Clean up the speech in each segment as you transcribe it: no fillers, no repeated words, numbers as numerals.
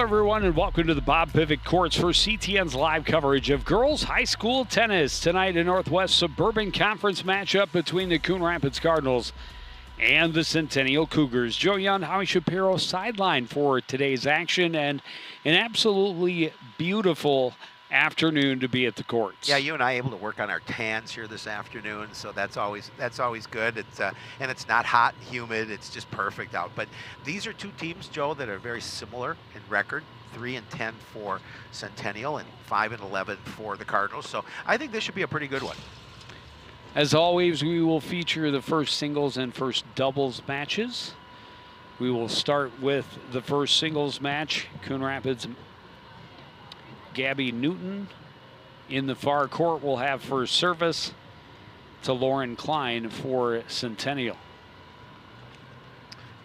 everyone, and welcome to the Bob Pivot Courts for CTN's live coverage of girls high school tennis. Tonight, a Northwest Suburban Conference matchup between the Coon Rapids Cardinals and the Centennial Cougars. Joe Young, Howie Shapiro sideline for today's action, and an absolutely beautiful afternoon to be at the courts. Yeah, you and I able to work on our tans here this afternoon, so that's always good. It's and it's not hot and humid; it's just perfect out. But these are two teams, Joe, that are very similar in record: 3-10 for Centennial and 5-11 for the Cardinals. So I think this should be a pretty good one. As always, we will feature the first singles and first doubles matches. We will start with the first singles match. Coon Rapids Gabby Newton in the far court will have first service to Lauren Klein for Centennial.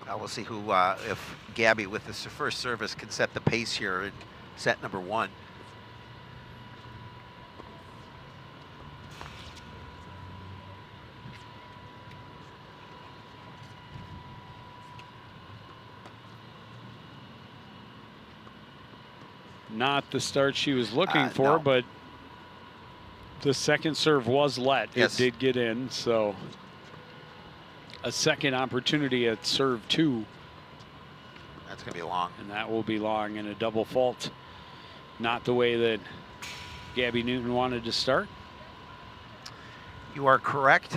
We'll see who, if Gabby with this first service can set the pace here in set number one. Not the start she was looking for, no. but the second serve was let. Yes. It did get in, so a second opportunity at serve two. That's going to be long. And that will be long, and a double fault. Not the way that Gabby Newton wanted to start. You are correct.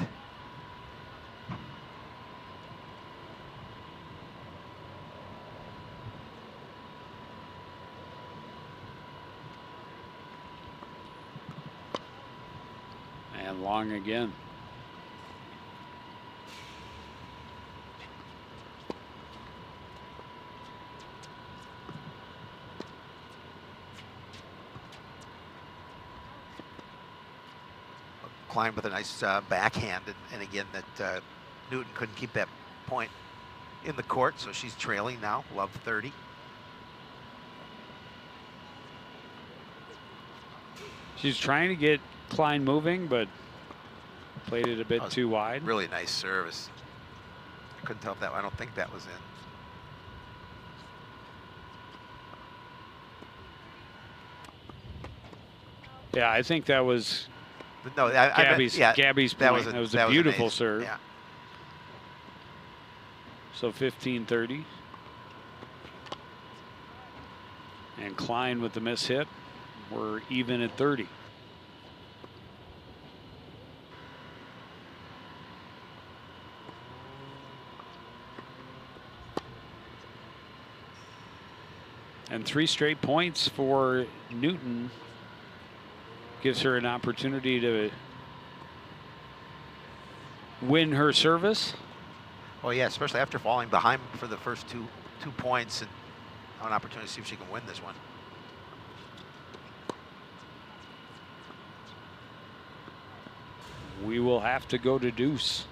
And long again. Klein with a nice backhand, and again that Newton couldn't keep that point in the court, so she's trailing now, love 30. She's trying to get Klein moving, but played it a bit too wide. Really nice service. I couldn't tell if that, I don't think that was in. Yeah, I think that was No, Gabby's point. That was a beautiful an ace. serve. Yeah. So 15-30. And Klein with the miss hit. We're even at 30. And 3 straight points for Newton gives her an opportunity to win her service. Oh yeah, especially after falling behind for the first two points, and an opportunity to see if she can win this one. We will have to go to deuce.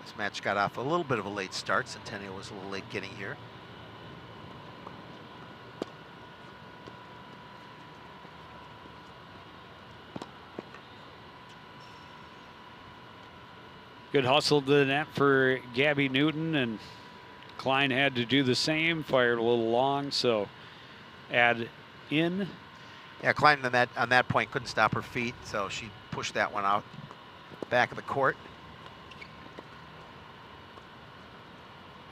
This match got off a little bit of a late start. Centennial was a little late getting here. Good hustle to the net for Gabby Newton, and Klein had to do the same, fired a little long, so add in. Yeah, Klein on that point couldn't stop her feet, so she pushed that one out back of the court.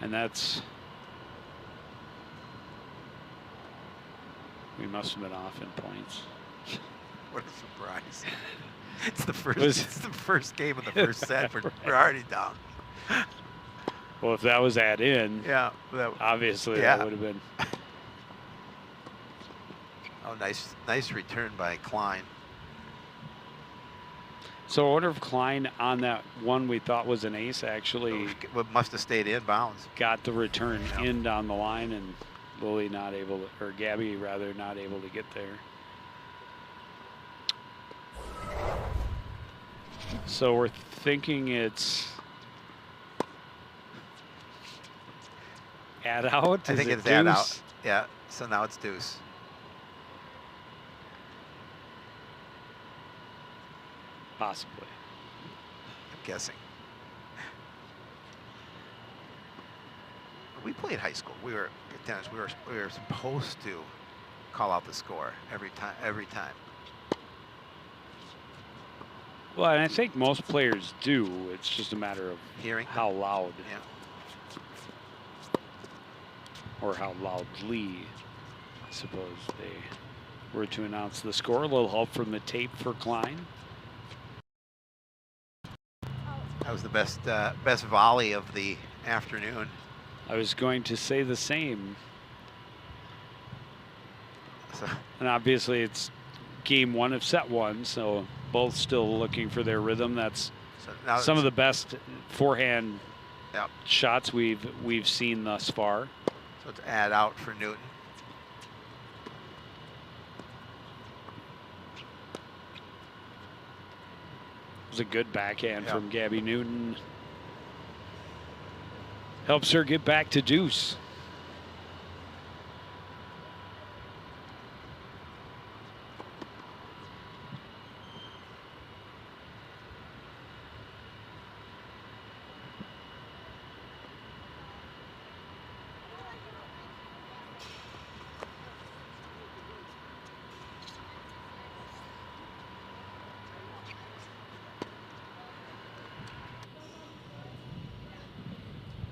And that's, we must have been off in points. What a surprise. It's the first game of the first set. We're already down. Well, if that was add in, yeah, obviously that would have been. Oh, nice return by Klein. So I wonder if Klein on that one we thought was an ace actually must have stayed in bounds. Got the return in down the line, and Lily not able to, or Gabby rather, not able to get there. So we're thinking it's add out. I think it's add out. Yeah. So now it's deuce. Possibly. I'm guessing. We played high school. We were tennis. We were supposed to call out the score every time. Every time. Well, and I think most players do. It's just a matter of Hearing how loud. Yeah. Or how loudly, I suppose, they were to announce the score. A little help from the tape for Klein. That was the best volley of the afternoon. I was going to say the same. So. And obviously it's game one of set one, so both still looking for their rhythm. That's some of the best forehand shots we've seen thus far. So it's add out for Newton. It was a good backhand from Gabby Newton. Helps her get back to deuce.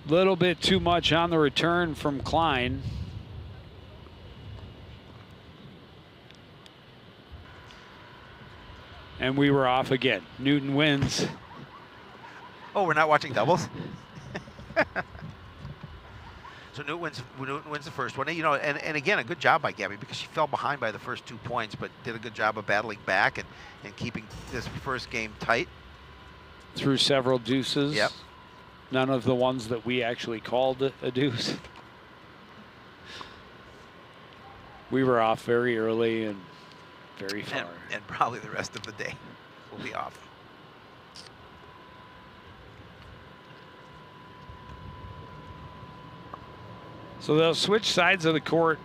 Little bit too much on the return from Klein. And we were off again. Newton wins. Oh, we're not watching doubles? So Newton wins the first one. You know, and again, a good job by Gabby because she fell behind by the first 2 points, but did a good job of battling back and keeping this first game tight. Through several deuces. Yep. None of the ones that we actually called a deuce. We were off very early and very far. And probably the rest of the day will be off. So they'll switch sides of the court,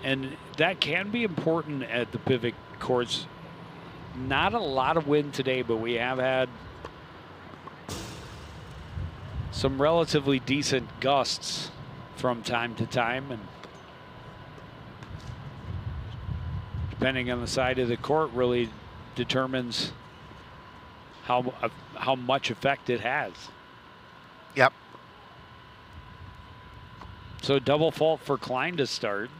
and that can be important at the pivot courts. Not a lot of wind today, but we have had some relatively decent gusts from time to time, and depending on the side of the court really determines how much effect it has. Yep. So double fault for Klein to start.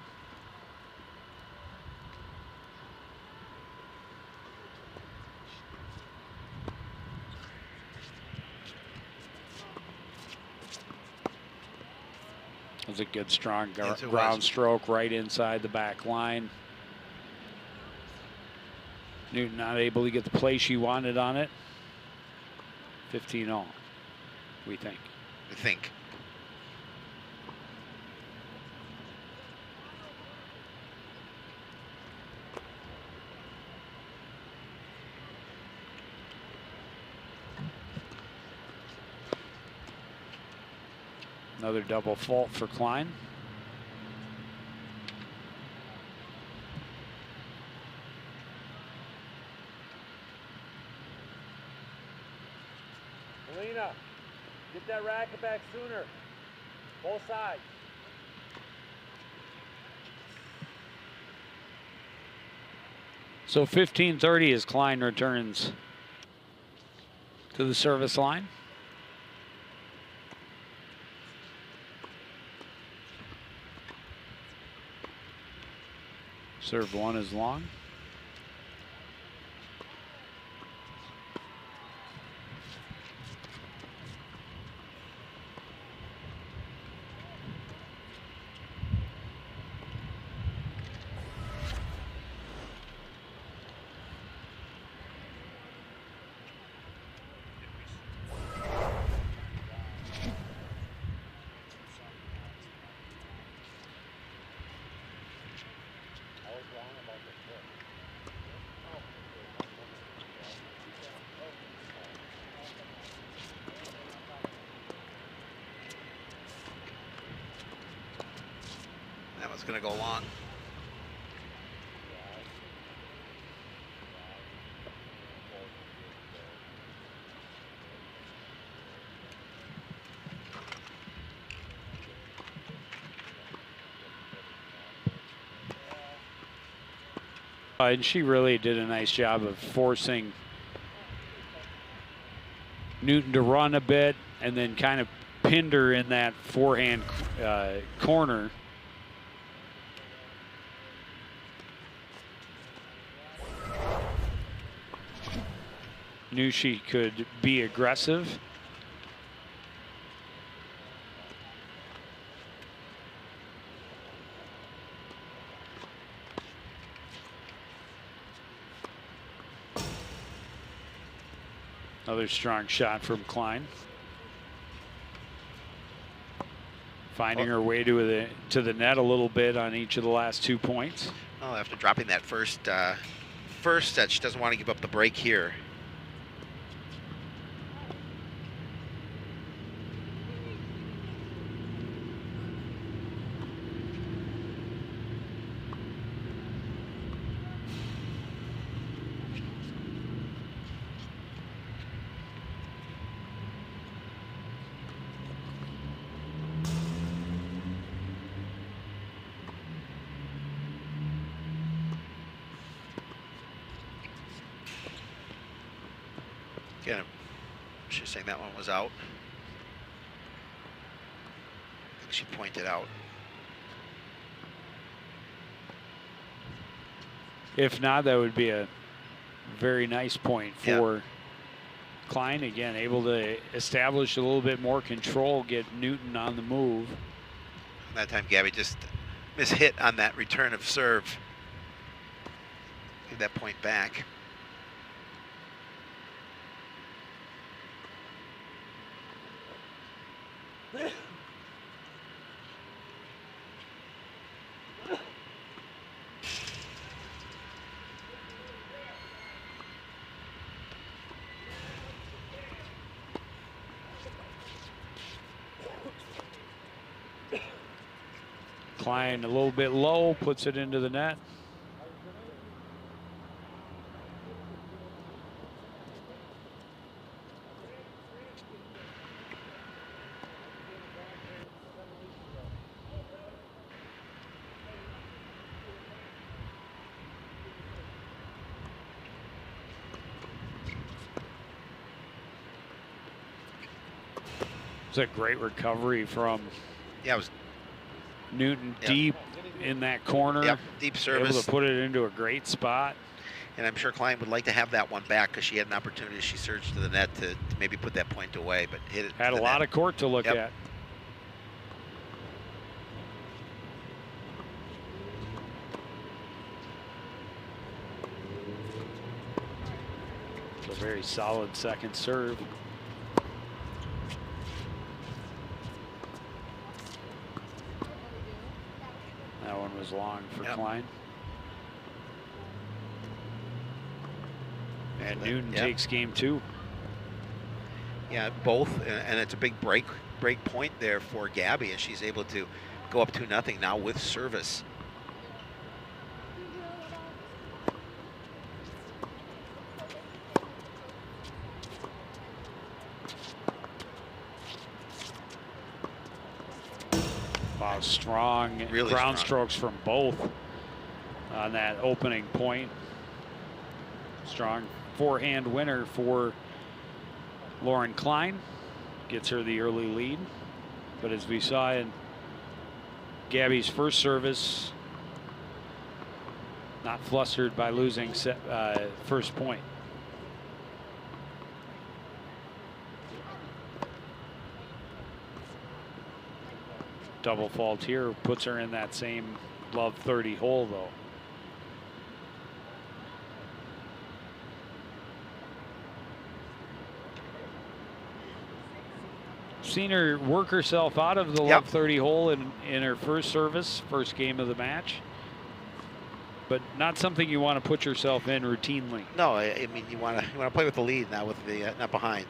That was a good, strong ground stroke right inside the back line. Newton not able to get the play she wanted on it. 15-all, we think. I think. Another double fault for Klein. Melina, get that racket back sooner. Both sides. So 15:30 as Klein returns to the service line. Serve one is long. That was going to go long. And she really did a nice job of forcing Newton to run a bit and then kind of pinned her in that forehand corner. Knew she could be aggressive. Another strong shot from Klein. Finding her way to the net a little bit on each of the last 2 points. Well, after dropping that first set, she doesn't want to give up the break here. Again, she's saying that one was out. I think she pointed out. If not, that would be a very nice point for Klein. Again, able to establish a little bit more control, get Newton on the move. That time, Gabby just mishit on that return of serve. Give that point back. Klein a little bit low, puts it into the net. It's a great recovery from it was Newton deep in that corner. Yep, deep service. Able to put it into a great spot. And I'm sure Klein would like to have that one back because she had an opportunity. She surged to the net to maybe put that point away, but hit it. Had a lot of court to look at. It's a very solid second serve. That one was long for Klein. And Newton takes game 2. Yeah, both, and it's a big break point there for Gabby, and she's able to go up 2-0 now with service. Wow, strong really ground strong strokes from both on that opening point. Strong forehand winner for Lauren Klein. Gets her the early lead. But as we saw in Gabby's first service, not flustered by losing first point. Double fault here puts her in that same love 30 hole though. Seen her work herself out of the love 30 hole in her first service, first game of the match. But not something you want to put yourself in routinely. No, I mean you want to play with the lead, not with the not behind.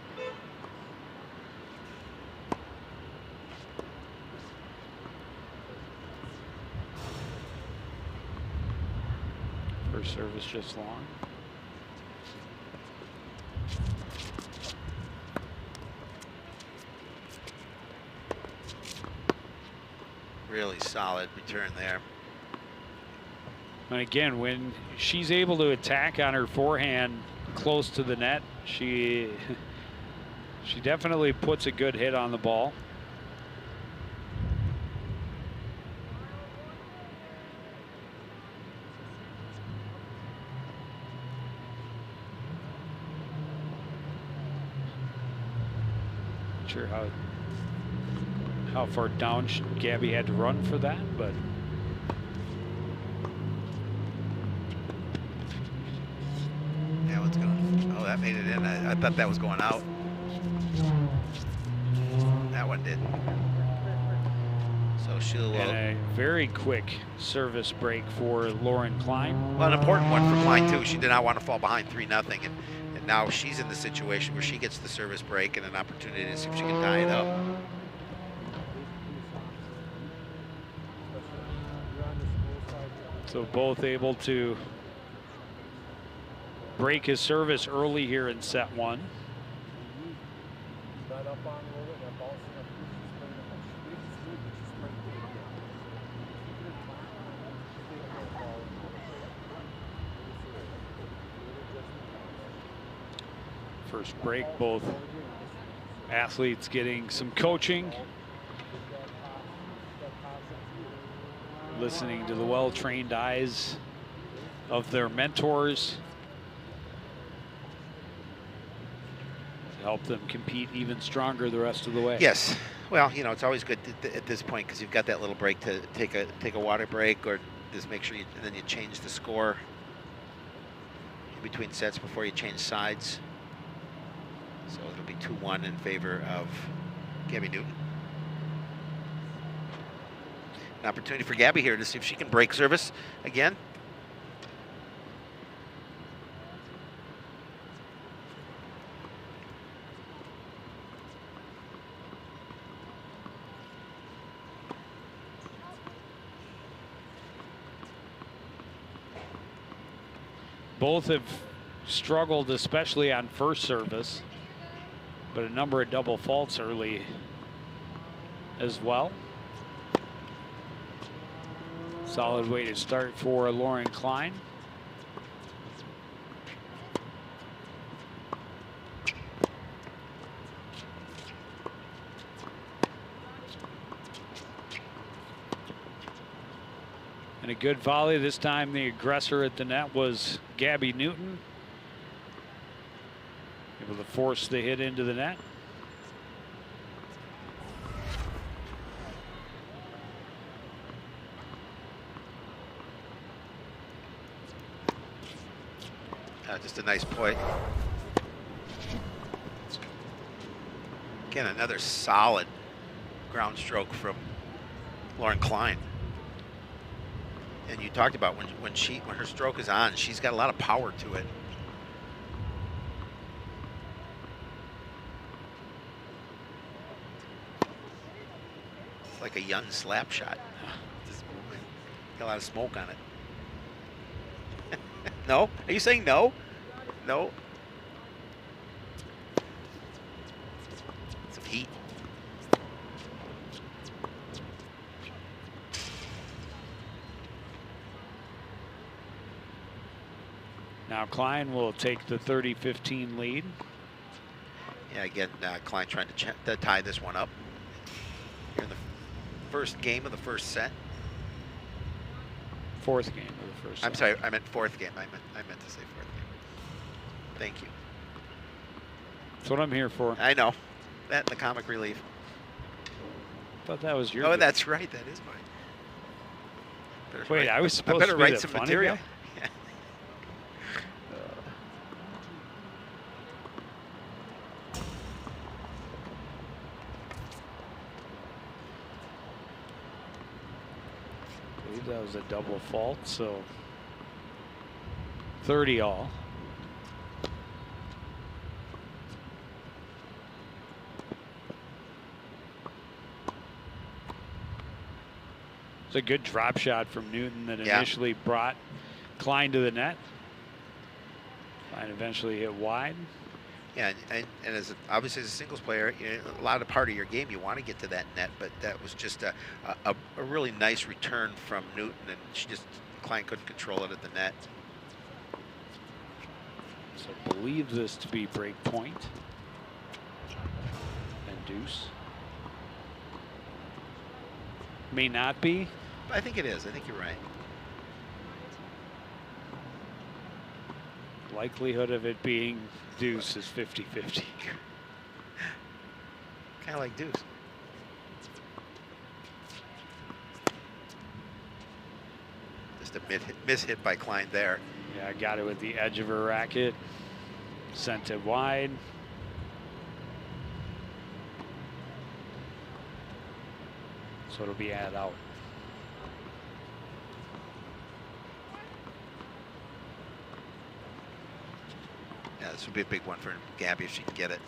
First service just long. Really solid return there. And again, when she's able to attack on her forehand close to the net, she definitely puts a good hit on the ball. Not sure how far down Gabby had to run for that, but yeah, what's going? Oh, that made it in. I thought that was going out. That one did. So she'll. And a very quick service break for Lauren Klein. Well, an important one for Klein too. She did not want to fall behind 3-0, and now she's in the situation where she gets the service break and an opportunity to see if she can tie it up. So both able to break his service early here in set one. First break, both athletes getting some coaching, listening to the well-trained eyes of their mentors to help them compete even stronger the rest of the way. Yes. Well, you know, it's always good at this point because you've got that little break to take a water break, or just make sure and then you change the score in between sets before you change sides. So it'll be 2-1 in favor of Gabby Newton. An opportunity for Gabby here to see if she can break service again. Both have struggled, especially on first service, but a number of double faults early as well. Solid way to start for Lauren Klein. And a good volley. This time the aggressor at the net was Gabby Newton. Able to force the hit into the net. Just a nice point. Again, another solid ground stroke from Lauren Klein. And you talked about when her stroke is on, she's got a lot of power to it. It's like a young slap shot. Just got a lot of smoke on it. No? Are you saying no? No. Some heat. Now Klein will take the 30-15 lead. Yeah, again, Klein trying to tie this one up. Here in the first game of the first set. Fourth game of the first set. I'm sorry, I meant fourth game. I meant to say fourth game. Thank you. That's what I'm here for. I know. That and the comic relief. Thought that was your Oh, game. that's right. That is mine. Wait, I was supposed to be write the some funny material. guy? Yeah. I believe that was a double fault, so 30 all. It's a good drop shot from Newton that initially brought Klein to the net. Klein eventually hit wide. Yeah, and obviously as a singles player, you know, a lot of part of your game you want to get to that net, but that was just a really nice return from Newton, and she just Klein couldn't control it at the net. So I believe this to be break point and deuce. May not be. I think it is. I think you're right. Likelihood of it being deuce is 50-50. Kind of like deuce. Just a miss hit by Klein there. Yeah, I got it with the edge of her racket. Sent it wide. So it'll be added out. Yeah, this would be a big one for Gabby if she can get it.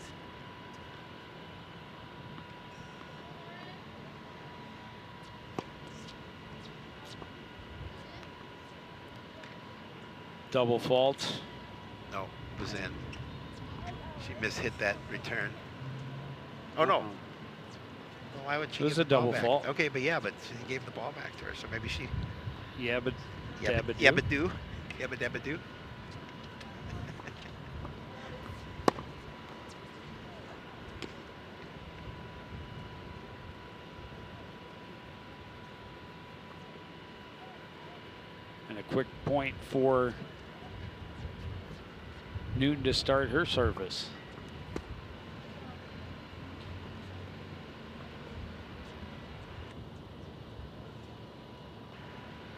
Double fault. No, it was in. She mishit that return. Oh no. Well, why would she? It was give a the ball double back? fault. Okay, but yeah, but she gave the ball back to her, so maybe she. Yeah, but Yeah, but yeah, but do. Yeah, but dabba do. And a quick point for Newton to start her service.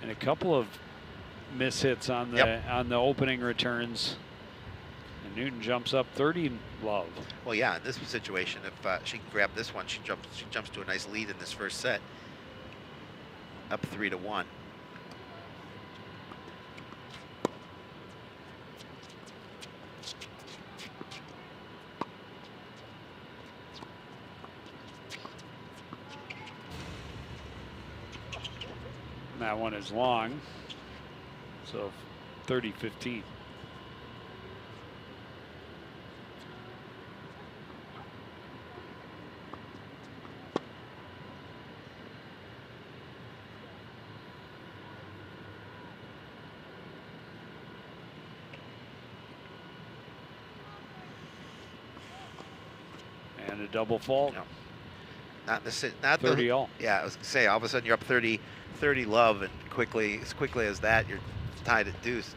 And a couple of mishits on the opening returns. And Newton jumps up 30 love. Well, yeah, in this situation, if she can grab this one, she jumps to a nice lead in this first set. Up 3-1. That one is long, so 30-15. And a double fault. No. Not not 30 all. Yeah, I was gonna say all of a sudden you're up 30 love, and as quickly as that you're tied at deuce.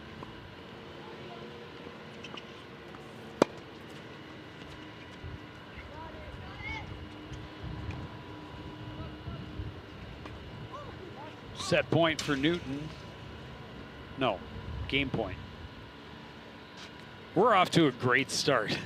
Set point for Newton. No, game point. We're off to a great start.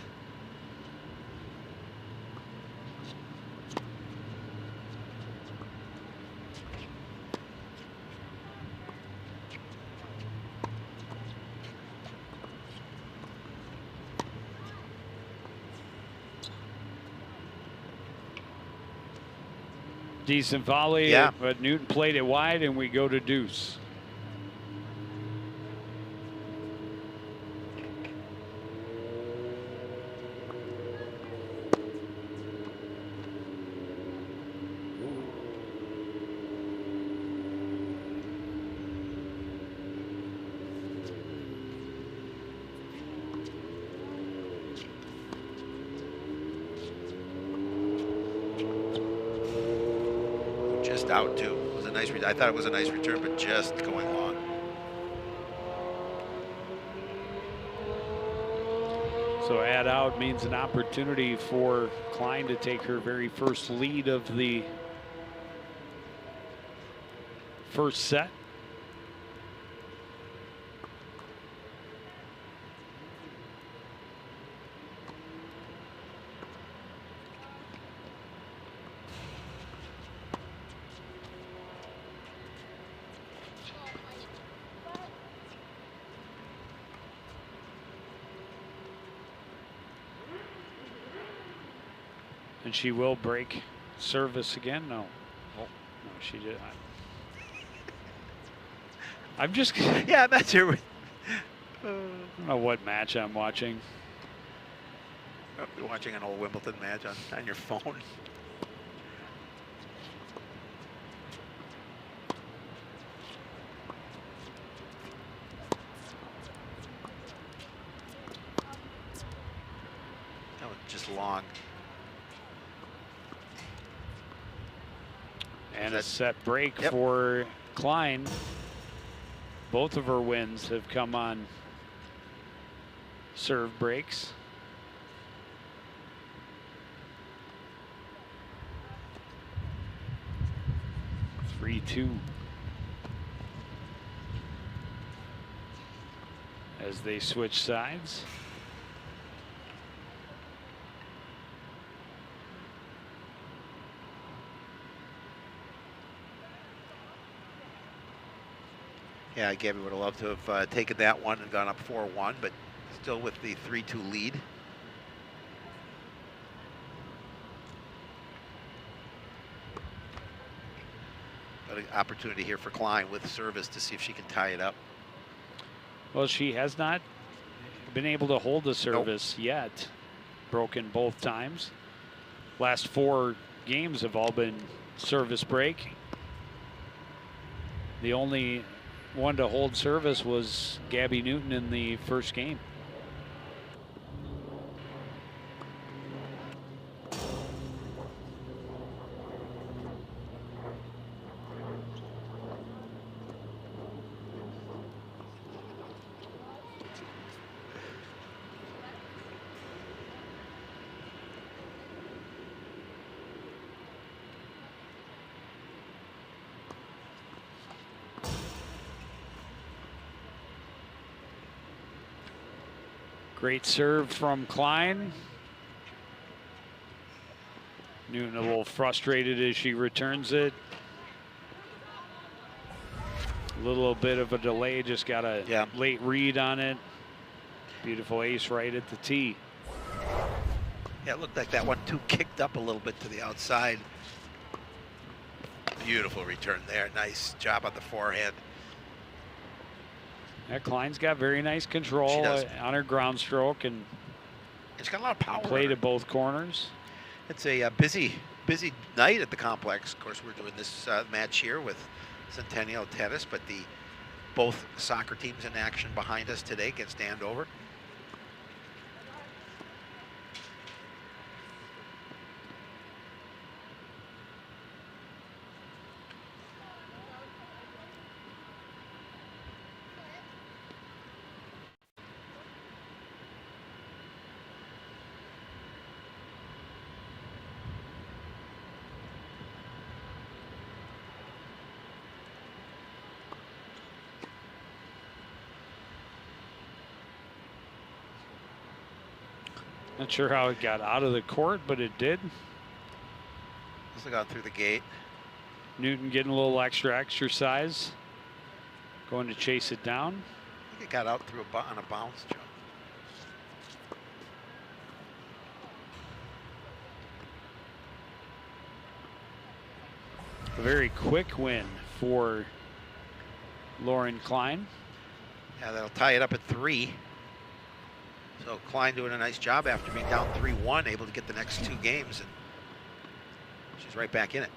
Decent volley, Yeah. but Newton played it wide, and we go to deuce. Just out too. It was a nice. I thought it was a nice return, but just going long. So add out means an opportunity for Klein to take her very first lead of the first set. And she will break service again? No. No, she did not. I'm just. Yeah, I'm not sure. I don't know what match I'm watching. You're watching an old Wimbledon match on your phone. long. And a set break for Klein. Both of her wins have come on serve breaks. (3-2) as they switch sides. Yeah, Gabby would have loved to have taken that one and gone up 4-1, but still with the 3-2 lead. But an opportunity here for Klein with service to see if she can tie it up. Well, she has not been able to hold the service yet. Broken both times. Last 4 games have all been service break. The only one to hold service was Gabby Newton in the first game. Great serve from Klein. Newton a little frustrated as she returns it. A little bit of a delay, just got a late read on it. Beautiful ace right at the tee. Yeah, it looked like that one too kicked up a little bit to the outside. Beautiful return there. Nice job on the forehand. Yeah, Klein's got very nice control on her ground stroke, and it's got a lot of power. Play to both corners. It's a busy night at the complex. Of course, we're doing this match here with Centennial Tennis, but both soccer teams in action behind us today against Andover. Not sure how it got out of the court, but it did. Must have gone through the gate. Newton getting a little exercise. Going to chase it down. I think it got out through on a bounce, Joe. A very quick win for Lauren Klein. Yeah, that'll tie it up at 3. So Klein doing a nice job after being down 3-1, able to get the next 2 games, and she's right back in it.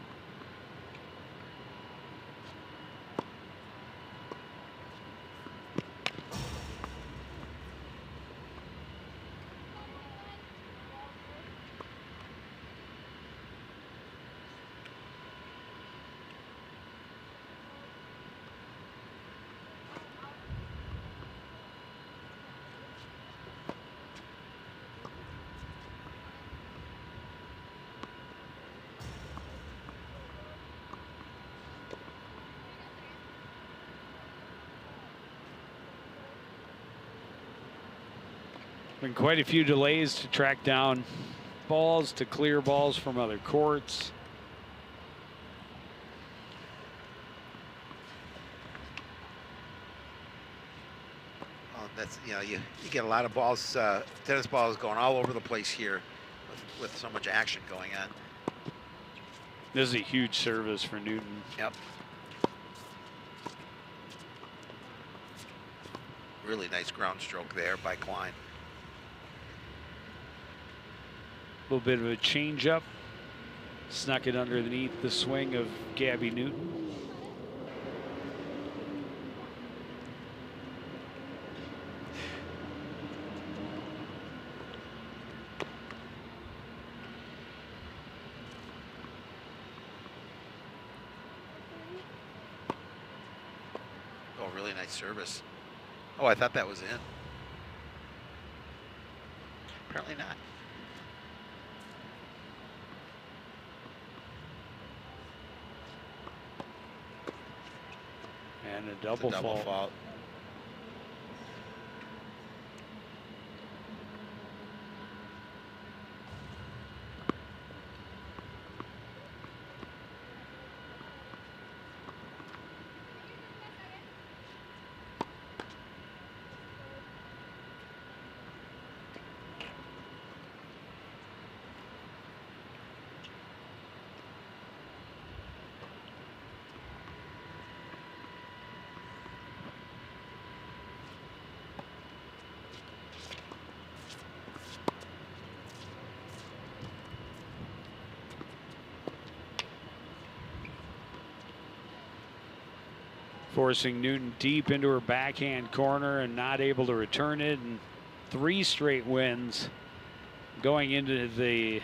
Been quite a few delays to track down balls, to clear balls from other courts. Well, that's, you know, you get a lot of balls, tennis balls going all over the place here with so much action going on. This is a huge service for Newton. Yep. Really nice ground stroke there by Klein. A little bit of a change up. Snuck it underneath the swing of Gabby Newton. really nice service. Oh, I thought that was in. Apparently not. And a double fault. Forcing Newton deep into her backhand corner and not able to return it. And 3 straight wins going into the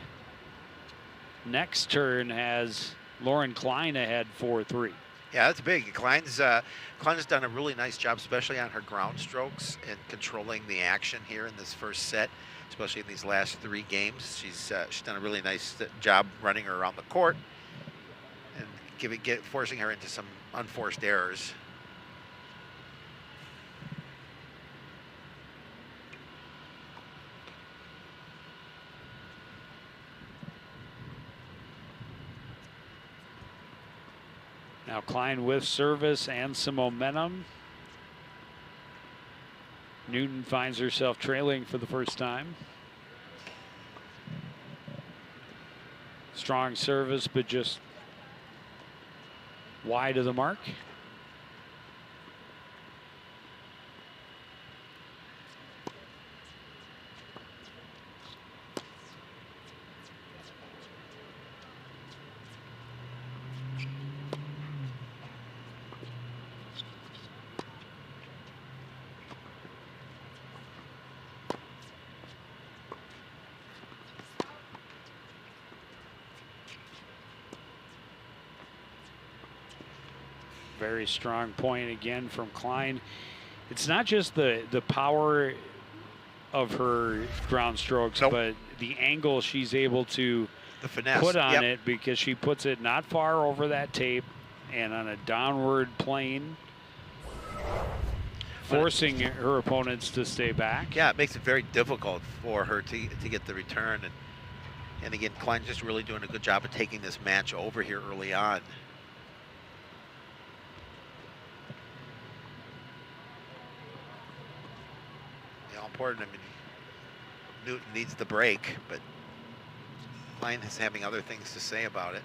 next turn has Lauren Klein ahead 4-3. Yeah, that's big. Klein's done a really nice job, especially on her ground strokes and controlling the action here in this first set, especially in these last 3 games. She's done a really nice job running her around the court and forcing her into some unforced errors. Now Klein with service and some momentum. Newton finds herself trailing for the first time. Strong service, but just wide of the mark. Very strong point again from Klein. It's not just the power of her ground strokes, but the angle she's able to put on it, because she puts it not far over that tape and on a downward plane, forcing her opponents to stay back. Yeah, it makes it very difficult for her to get the return. And again, Klein's just really doing a good job of taking this match over here early on. Important. I mean, Newton needs the break, but Klein is having other things to say about it.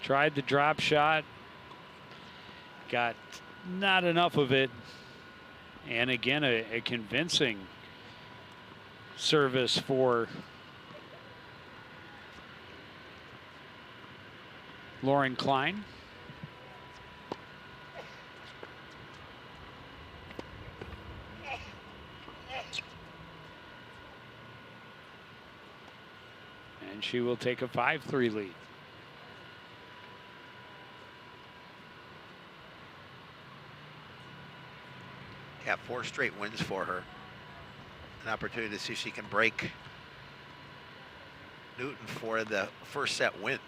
Tried the drop shot, got not enough of it. And again, a convincing service for Lauren Klein. And she will take a 5-3 lead. Yeah, 4 straight wins for her. An opportunity to see if she can break Newton for the first set win.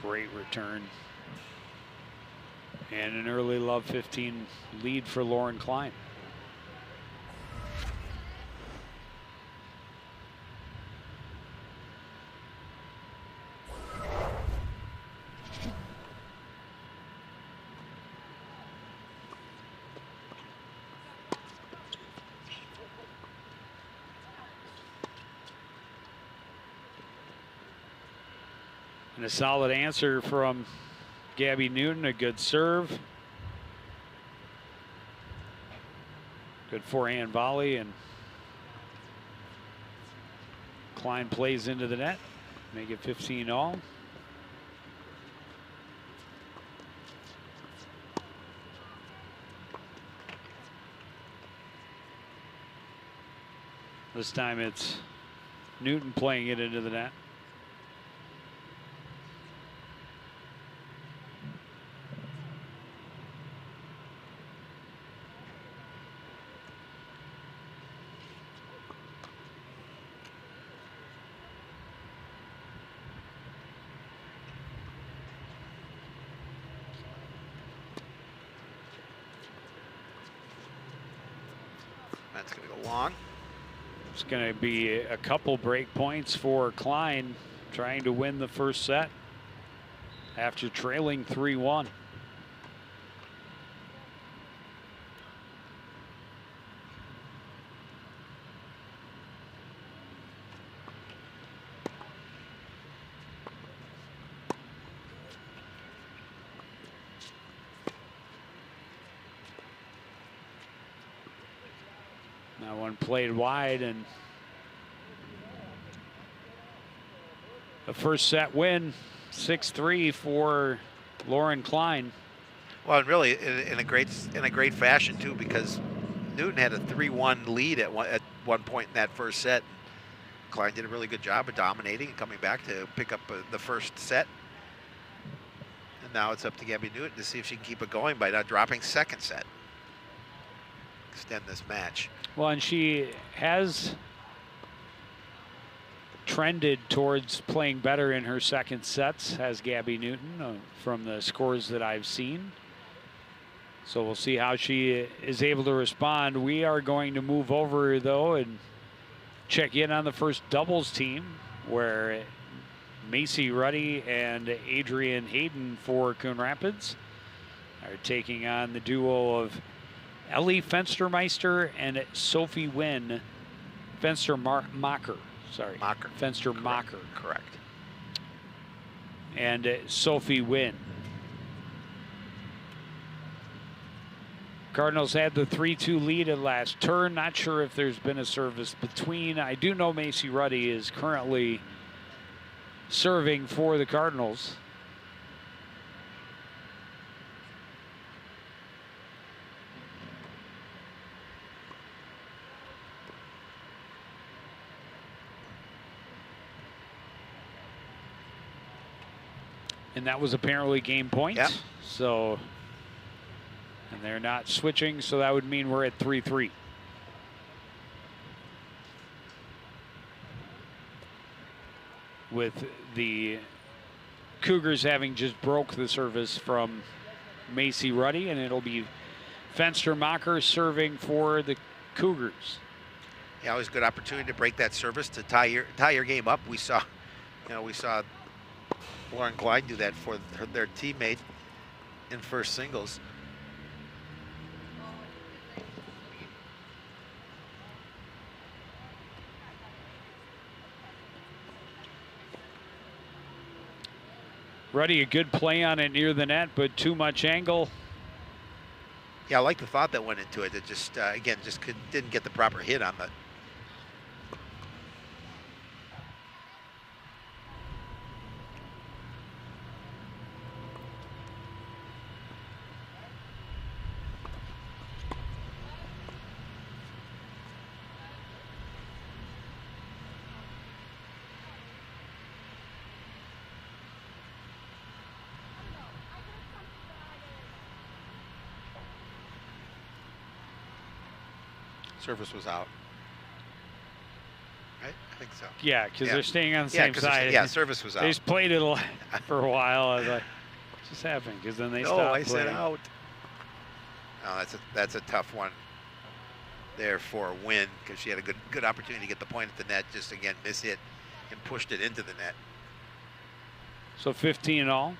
Great return. And an early love 15 lead for Lauren Klein. And a solid answer from Gabby Newton, a good serve. Good forehand volley, and Klein plays into the net, make it 15-all. This time it's Newton playing it into the net. That's going to go long. It's going to be a couple break points for Klein trying to win the first set after trailing 3-1. That one played wide, and the first set win, 6-3 for Lauren Klein. Well, and really in a great fashion too, because Newton had a 3-1 lead at one point in that first set. Klein did a really good job of dominating and coming back to pick up the first set. And now it's up to Gabby Newton to see if she can keep it going by not dropping second set. Extend this match. Well, and she has trended towards playing better in her second sets, has Gabby Newton, from the scores that I've seen. So we'll see how she is able to respond. We are going to move over, though, and check in on the first doubles team, where Macy Ruddy and Adrian Hayden for Coon Rapids are taking on the duo of Ellie Fenstermeister and Sophie Wynn. Fenstermacher. Fenstermacher. Correct. And Sophie Wynn. Cardinals had the 3-2 lead at last turn. Not sure if there's been a service between. I do know Macy Ruddy is currently serving for the Cardinals. And that was apparently game point. Yep. So, and they're not switching, so that would mean we're at 3-3. With the Cougars having just broke the service from Macy Ruddy, and it'll be Fenstermacher serving for the Cougars. Yeah, always a good opportunity to break that service to tie your game up. We saw Lauren Klein do that for their teammate in first singles. Ruddy, a good play on it near the net, but too much angle. Yeah, I like the thought that went into it. It just, again, didn't get the proper hit on the. Service was out. Right? I think so. Yeah, because they're staying on the same side. Yeah, service was out. They just played it for a while. I was like, what's just happening? Because then they stopped I playing. said out. No, that's a tough one there for a win, because she had a good opportunity to get the point at the net. Just again miss hit and pushed it into the net. So 15-all.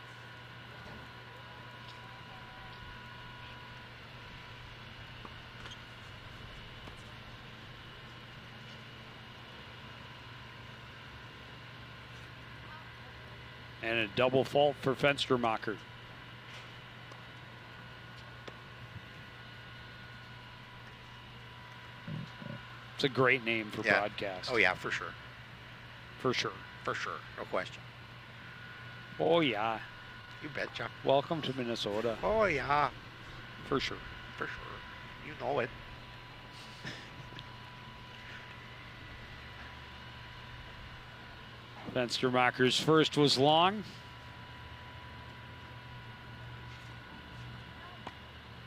And a double fault for Fenstermacher. It's a great name for broadcast. Oh, yeah, for sure. For sure. For sure, no question. Oh, yeah. You betcha. Welcome to Minnesota. Oh, yeah. For sure. For sure. You know it. Fenstermacher's first was long.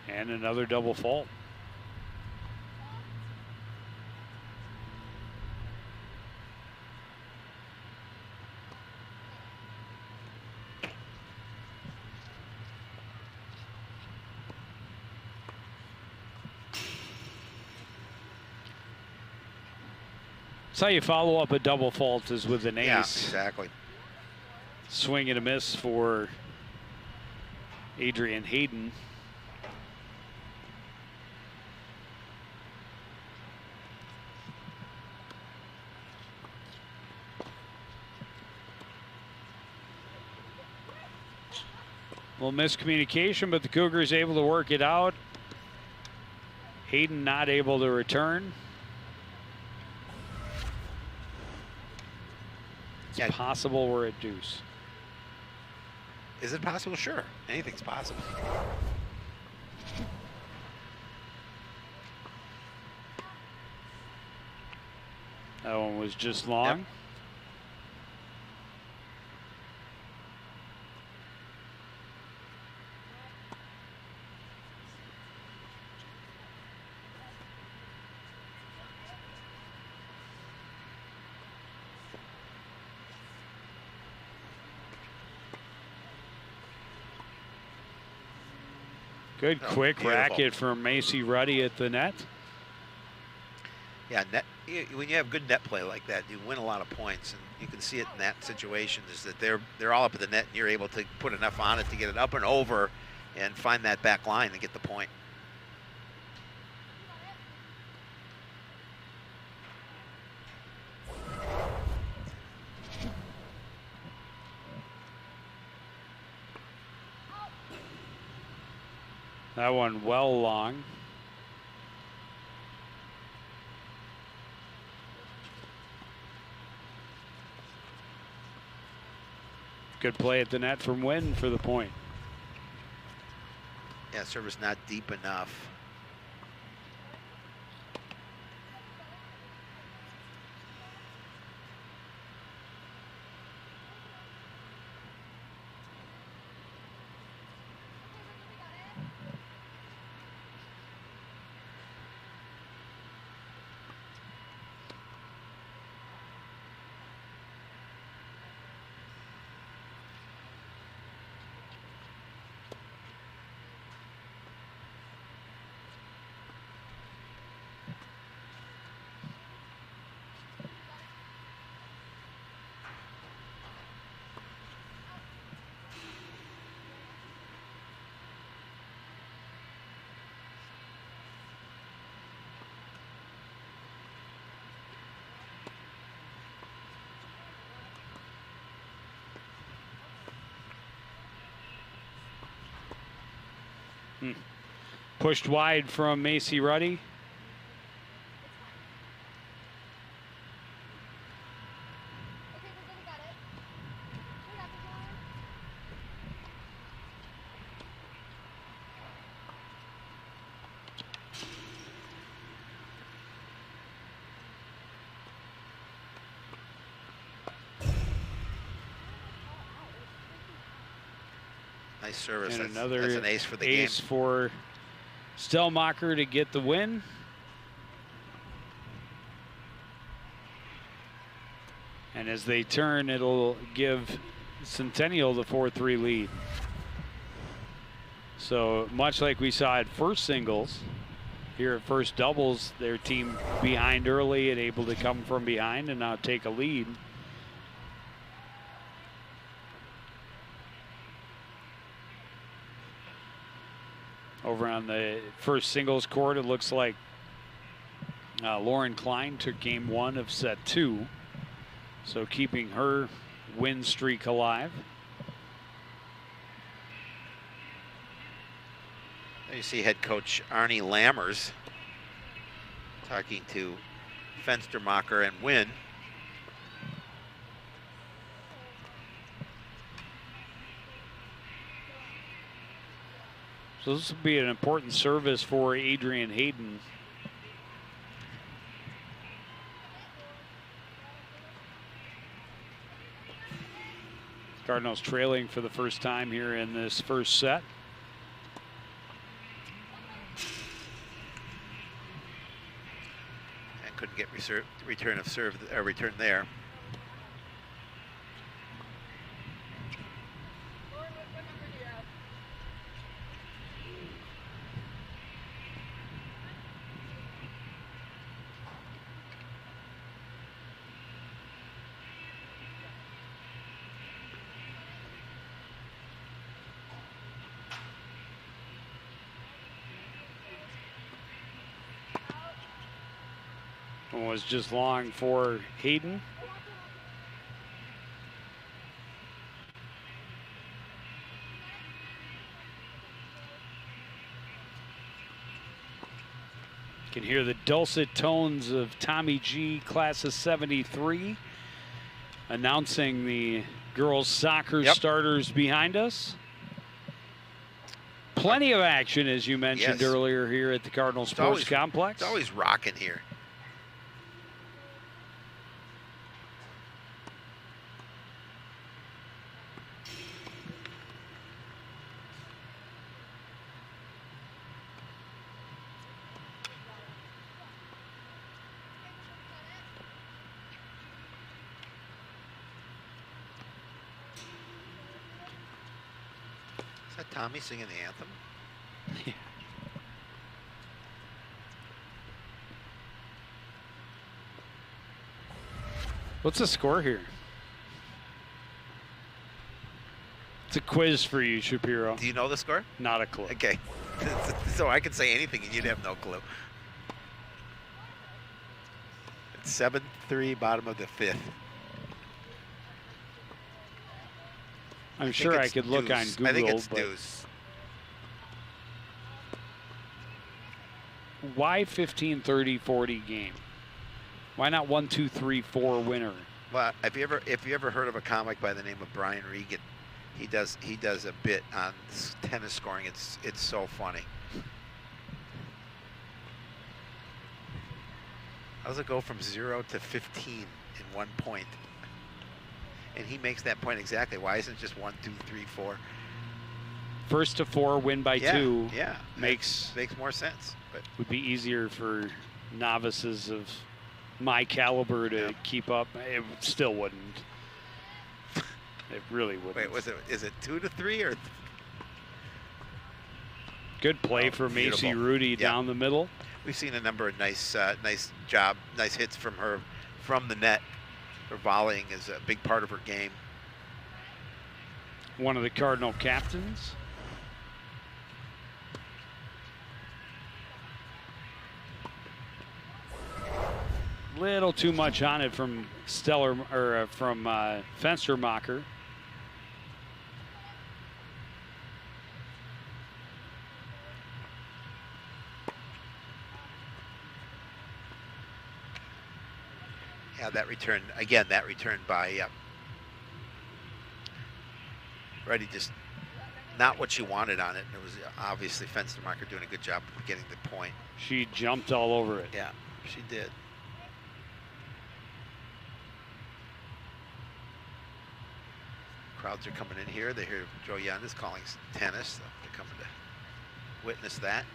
And another double fault. That's how you follow up a double fault, is with an ace. Yeah, exactly. Swing and a miss for Adrian Hayden. A little miscommunication, but the Cougars able to work it out. Hayden not able to return. It's possible we're at deuce. Is it possible? Sure. Anything's possible. That one was just long. Yep. Good quick beautiful racket from Macy Ruddy at the net. Yeah, when you have good net play like that, you win a lot of points, and you can see it in that situation. Is that they're all up at the net, and you're able to put enough on it to get it up and over, and find that back line and get the point. That one well long. Good play at the net from Wynn for the point. Yeah, service not deep enough. Pushed wide from Macy Ruddy. Nice service. And That's another an ace for the ace game. for Stellmacher to get the win. And as they turn, it'll give Centennial the 4-3 lead. So much like we saw at first singles, here at first doubles, their team behind early and able to come from behind and now take a lead. Over on the first singles court, it looks like Lauren Klein took game one of set 2. So keeping her win streak alive. There you see head coach Arnie Lammers talking to Fenstermacher and Wynn. So this will be an important service for Adrian Hayden. Cardinals trailing for the first time here in this first set. And couldn't get return of serve or return there. Was just long for Hayden. Can hear the dulcet tones of Tommy G, class of '73, announcing the girls soccer starters behind us. Plenty of action, as you mentioned earlier, here at the Cardinal Sports Complex. It's always rocking here. Tommy singing the anthem. Yeah. What's the score here? It's a quiz for you, Shapiro. Do you know the score? Not a clue. Okay. So I could say anything and you'd have no clue. It's 7-3, bottom of the 5th. I'm sure I could look on Google. I think it's deuce. Why 15-30-40 game? Why not 1-2-3-4 winner? Well, if you ever heard of a comic by the name of Brian Regan, he does a bit on tennis scoring. It's so funny. How does it go from 0 to 15 in 1 point? And he makes that point exactly. Why isn't it just 1, 2, 3, 4? First to 4, win by 2. Yeah, makes more sense. But would be easier for novices of my caliber to keep up. It still wouldn't. It really wouldn't. Wait, is it 2 to 3 or? Good play for Macy Rudy down the middle. We've seen a number of nice hits from her from the net. Her volleying is a big part of her game. One of the Cardinal captains. Little too much on it from Fenstermacher. Yeah, that return by Reddy, just not what she wanted on it. It was obviously Fenstermacher doing a good job of getting the point. She jumped all over it. Yeah, she did. Crowds are coming in here. They hear Joe Yanda's calling tennis. So they're coming to witness that.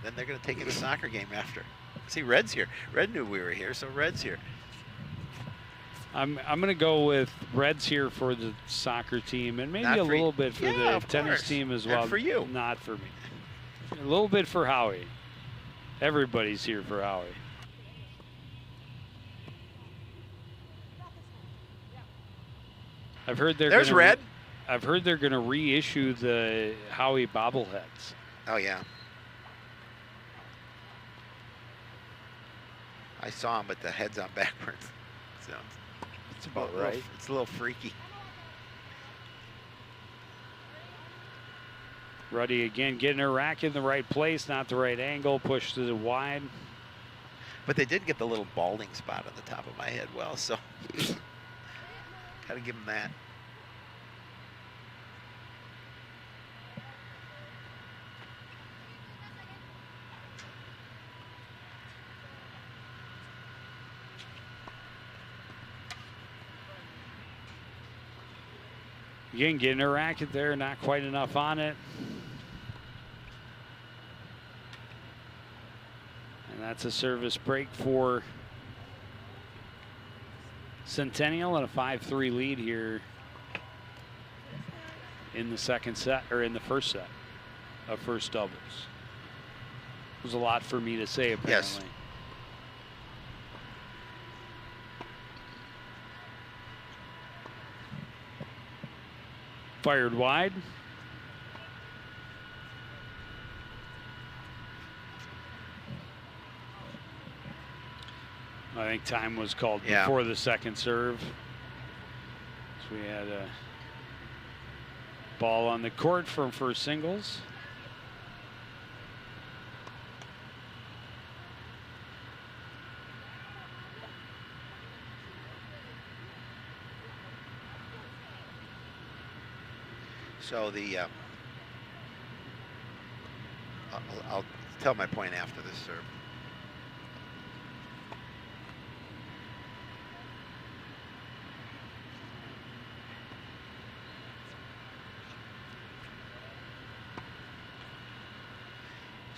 Then they're going to take in a soccer game after. See, Red's here. Red knew we were here, so Red's here. I'm going to go with Reds here for the soccer team, and maybe a little bit for the tennis team as well. And for you. Not for me. A little bit for Howie. Everybody's here for Howie. I've heard There's Red. I've heard they're going to reissue the Howie bobbleheads. Oh, yeah. I saw him, but the head's on backwards. So it's about right. It's a little freaky. Ruddy again getting her rack in the right place, not the right angle, pushed to the wide. But they did get the little balding spot on the top of my head well, so got to give them that. Again, getting her racket there, not quite enough on it. And that's a service break for Centennial and a 5-3 lead here in the second set, or in the first set of first doubles. It was a lot for me to say, apparently. Yes. Fired wide. I think time was called before the second serve. So we had a ball on the court from first singles. So the I'll tell my point after this serve.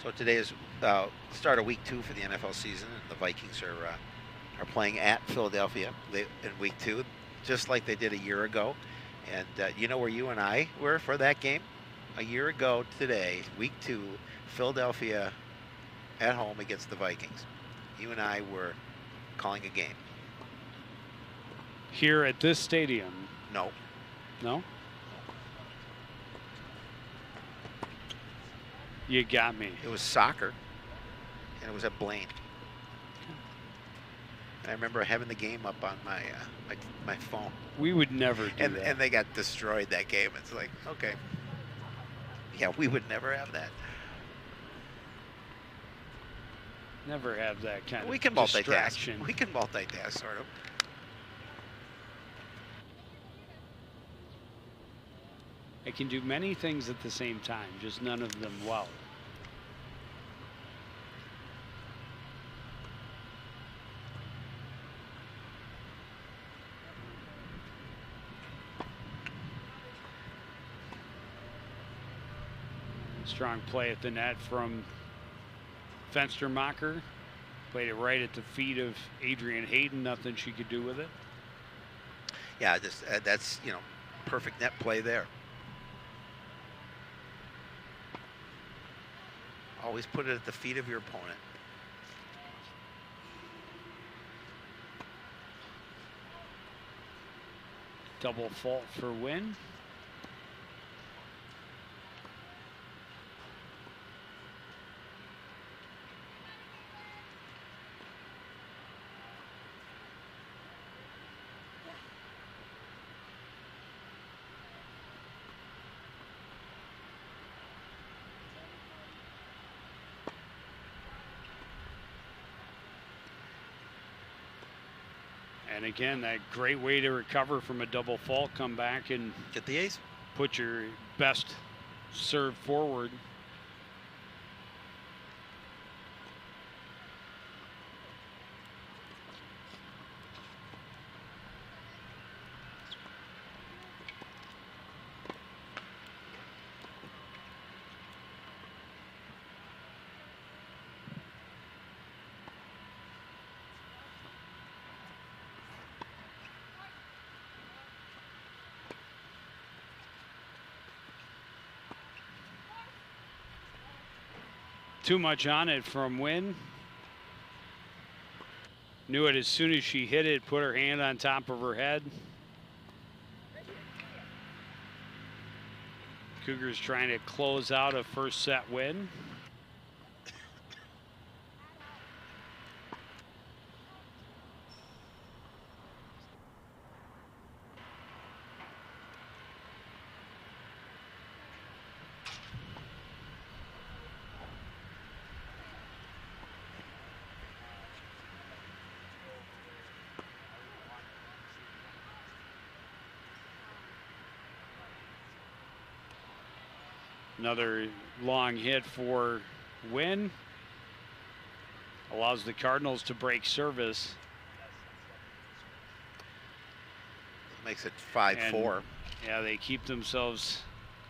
So today is start of week 2 for the NFL season, and the Vikings are playing at Philadelphia in week 2, just like they did a year ago. And you know where you and I were for that game? A year ago today, week 2, Philadelphia at home against the Vikings. You and I were calling a game. Here at this stadium? No. No? You got me. It was soccer, and it was at Blaine. I remember having the game up on my phone. We would never do that. And they got destroyed that game. It's like, okay. Yeah, we would never have that. Never have that kind We of can distraction. multitask. We can multitask, sort of. I can do many things at the same time, just none of them well. Strong play at the net from Fenstermacher. Played it right at the feet of Adrian Hayden. Nothing she could do with it. Yeah, just that's, perfect net play there. Always put it at the feet of your opponent. Double fault for win. And again, that great way to recover from a double fault, come back and get the ace. Put your best serve forward. Too much on it from Wynn. Knew it as soon as she hit it, put her hand on top of her head. Cougars trying to close out a first set win. Another long hit for Wynn. Allows the Cardinals to break service. Makes it 5-4. Yeah, they keep themselves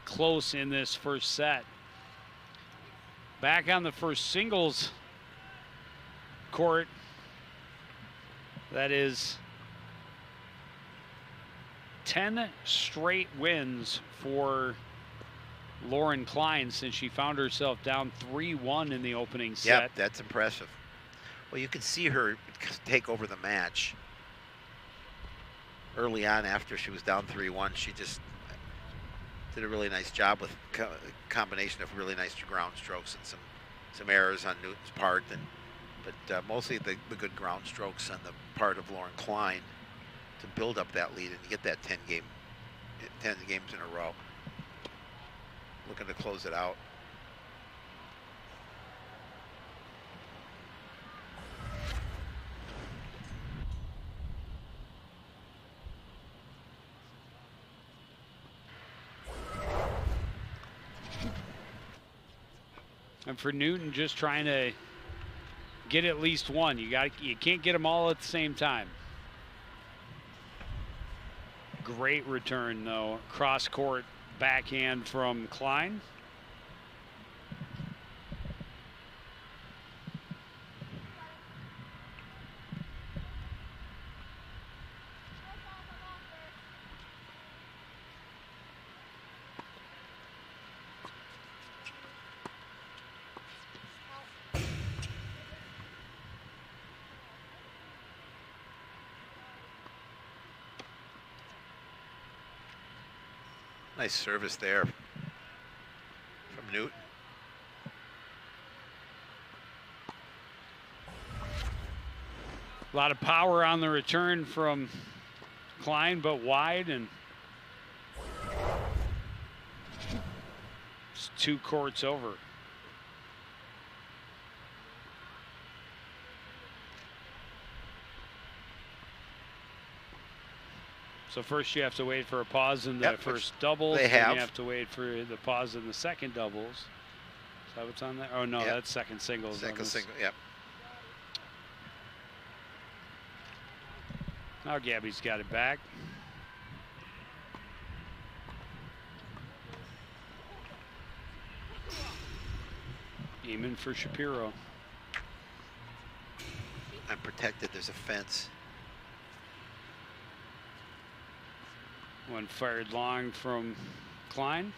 close in this first set. Back on the first singles court, that is 10 straight wins for Lauren Klein since she found herself down 3-1 in the opening set. Yep, that's impressive. Well, you can see her take over the match. Early on, after she was down 3-1, she just did a really nice job with a combination of really nice ground strokes and some errors on Newton's part, but mostly the good ground strokes on the part of Lauren Klein to build up that lead and get that 10 games in a row. Looking to close it out. And for Newton, just trying to get at least one. You can't get them all at the same time. Great return though. Cross court backhand from Klein. Nice service there from Newton. A lot of power on the return from Klein, but wide, and it's 2 courts over. So first you have to wait for a pause in the first doubles. They have. You have to wait for the pause in the second doubles. Is that what's on there? Oh no, that's second singles. Second single, yep. Now Gabby's got it back. Aiming for Shapiro. I'm protected, there's a fence. One fired long from Klein.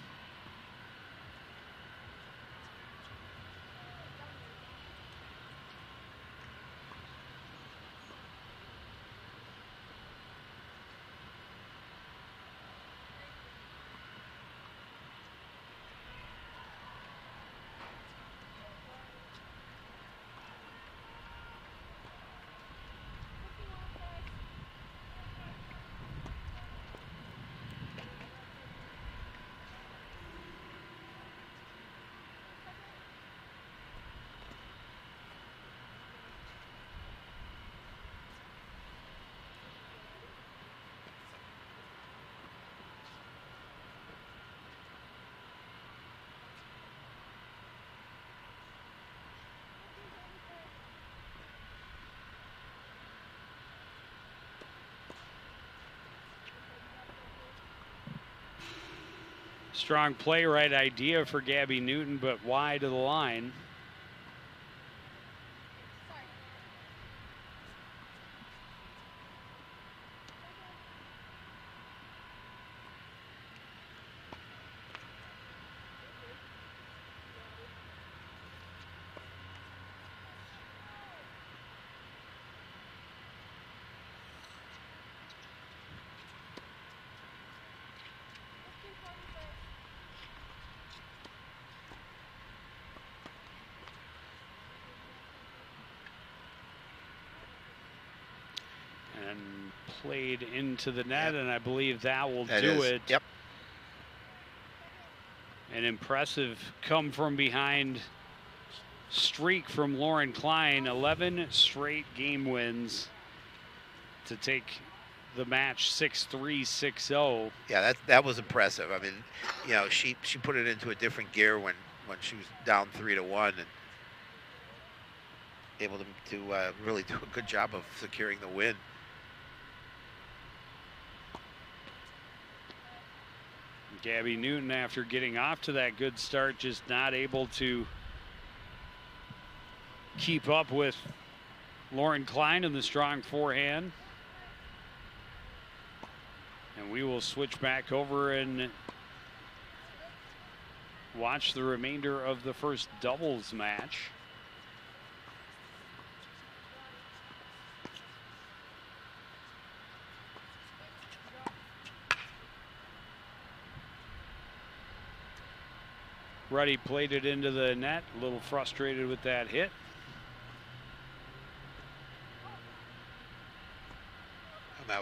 Strong play, right idea for Gabby Newton, but wide of the line. And played into the net, and I believe that will do it. Yep. An impressive come from behind streak from Lauren Klein. 11 straight game wins to take the match 6-3, 6-0. Yeah, that was impressive. I mean, you know, she put it into a different gear when she was down 3-1 and able to really do a good job of securing the win. Gabby Newton, after getting off to that good start, just not able to keep up with Lauren Klein in the strong forehand. And we will switch back over and watch the remainder of the first doubles match. Ruddy played it into the net, a little frustrated with that hit. And that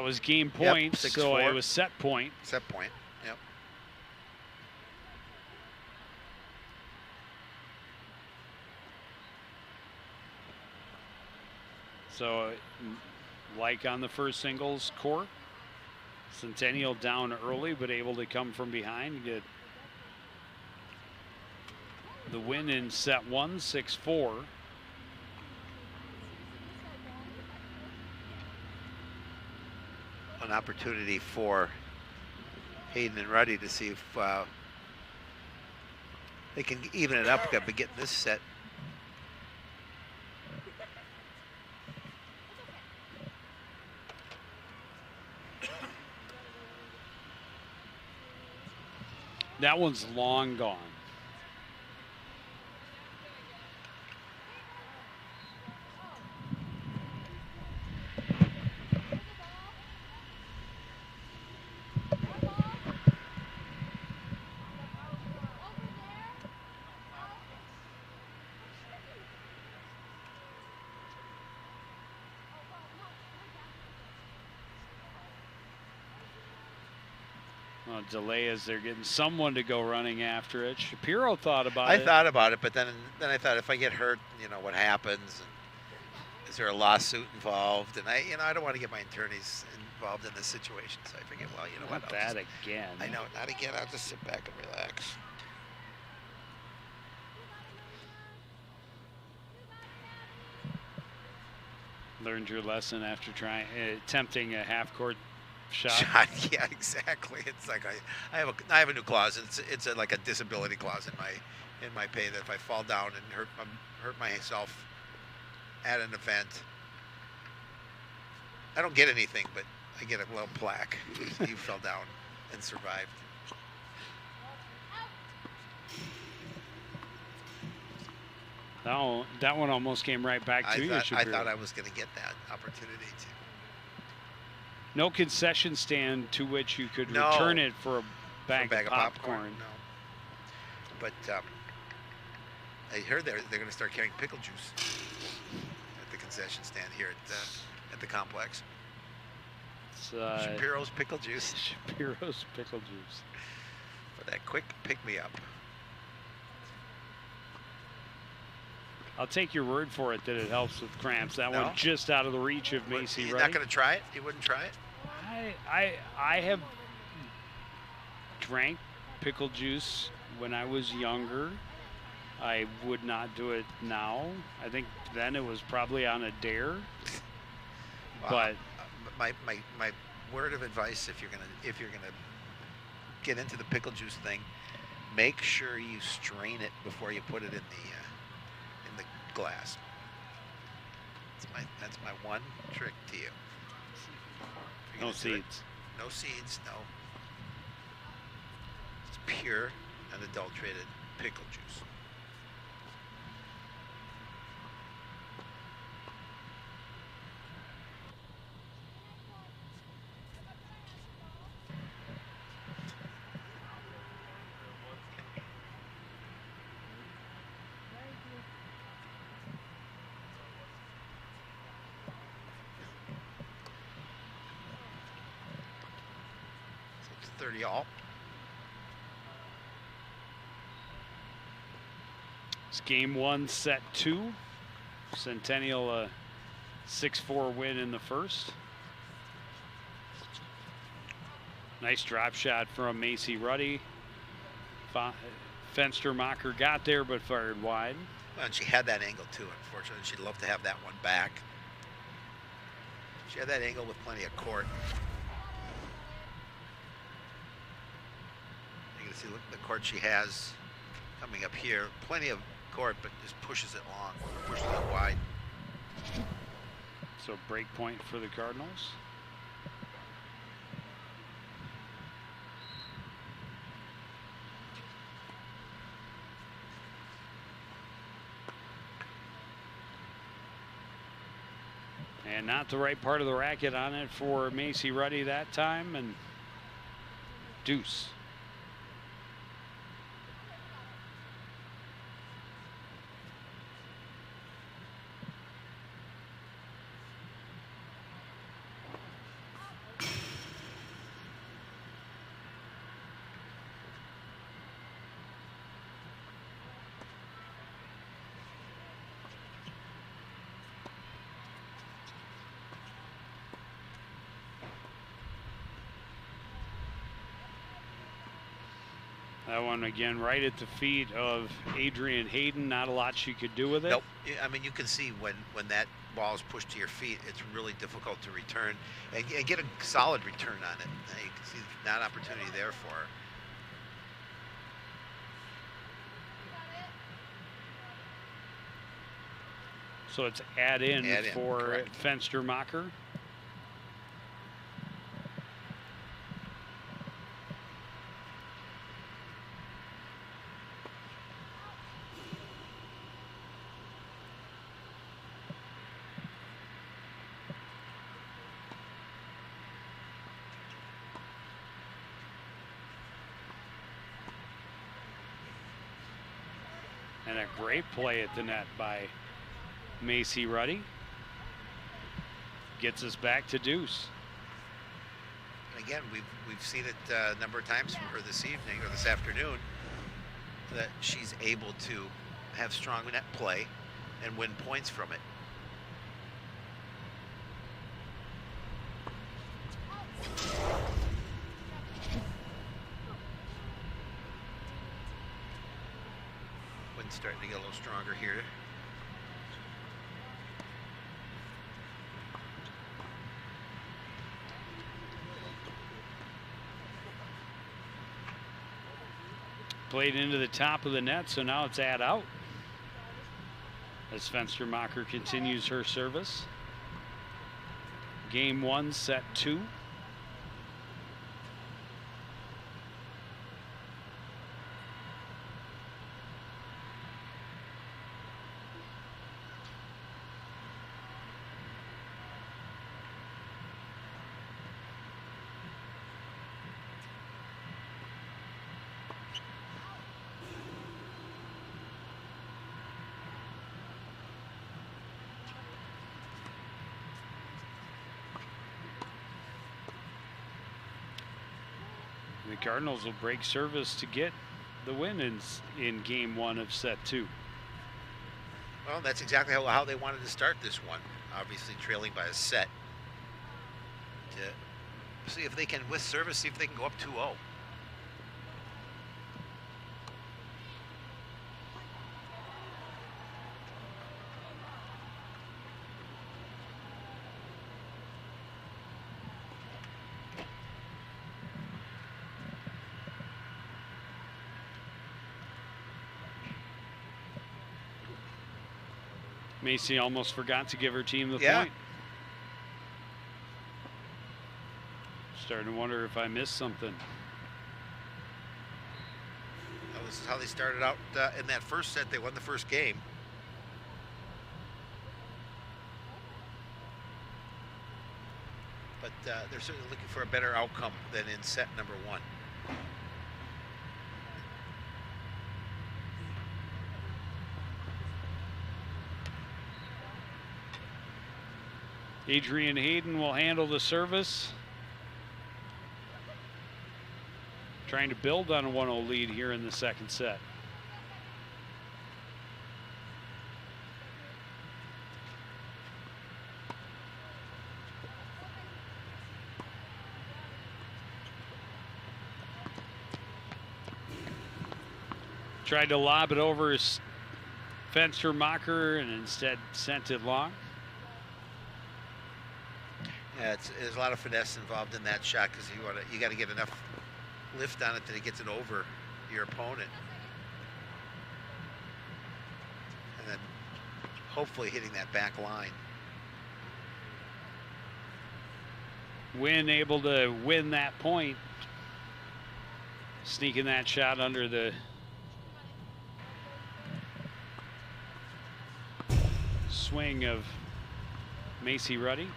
was game point, yep, so it was set point. Set point, yep. So, like on the first singles court, Centennial down early, but able to come from behind, get the win in set 1, 6-4. An opportunity for Hayden and Ruddy to see if they can even it up, but get this set. That one's long gone. Delay as they're getting someone to go running after it. Shapiro thought about it. I thought about it, but then I thought if I get hurt, you know what happens? And is there a lawsuit involved? And I don't want to get my attorneys involved in this situation. So I figured, well, you know what? Not that again. I know, not again. I'll just sit back and relax. Learned your lesson after attempting a half-court shot. Yeah, exactly. It's like I have a new clause. It's like a disability clause in my pay that if I fall down and hurt myself at an event, I don't get anything, but I get a little plaque. You fell down and survived. No, that one almost came right back to you, Shapiro. I thought I was going to get that opportunity to. No concession stand to which you could return it for a bag of popcorn. No. But I heard they're going to start carrying pickle juice at the concession stand here at the complex. Shapiro's pickle juice. Shapiro's pickle juice. For that quick pick-me-up. I'll take your word for it that it helps with cramps. That one just out of the reach of Macy Ruddy. You're not going to try it? You wouldn't try it? I have drank pickle juice when I was younger. I would not do it now. I think then it was probably on a dare. But my word of advice, if you're gonna get into the pickle juice thing, make sure you strain it before you put it in the glass. That's my one trick to you. No seeds. No seeds, no. It's pure, unadulterated pickle juice. So it's 30 all. It's game 1, set 2. Centennial a 6-4 win in the first. Nice drop shot from Macy Ruddy. Fenstermacher got there but fired wide. Well, and she had that angle too, unfortunately. She'd love to have that one back. She had that angle with plenty of court. You can see, look at the court she has coming up here. Plenty of court, but just pushes it long, pushes it wide. So break point for the Cardinals. And not the right part of the racket on it for Macy Ruddy that time, and deuce. That one again right at the feet of Adrian Hayden. Not a lot she could do with it. Nope. I mean, you can see when that ball is pushed to your feet, it's really difficult to return and get a solid return on it. You can see not an opportunity there for her. So it's add in for Fenstermacher. And a great play at the net by Macy Ruddy. Gets us back to deuce. And again, we've seen it a number of times from her this evening or this afternoon that she's able to have strong net play and win points from it. Wind's starting to get a little stronger here. Played into the top of the net, so now it's add out. As Fenstermacher continues her service. Game 1, set 2. The Cardinals will break service to get the win in game 1 of set 2. Well, that's exactly how they wanted to start this one. Obviously trailing by a set. To see if they can, with service, see if they can go up 2-0. Macy almost forgot to give her team the Yeah. point. Starting to wonder if I missed something. Well, this is how they started out in that first set. They won the first game. But they're certainly looking for a better outcome than in set number 1. Adrian Hayden will handle the service. Trying to build on a 1-0 lead here in the second set. Tried to lob it over his Fenstermacher and instead sent it long. Yeah, there's a lot of finesse involved in that shot because you got to get enough lift on it that it gets it over your opponent, and then hopefully hitting that back line. Wynn able to win that point, sneaking that shot under the swing of Macy Ruddy.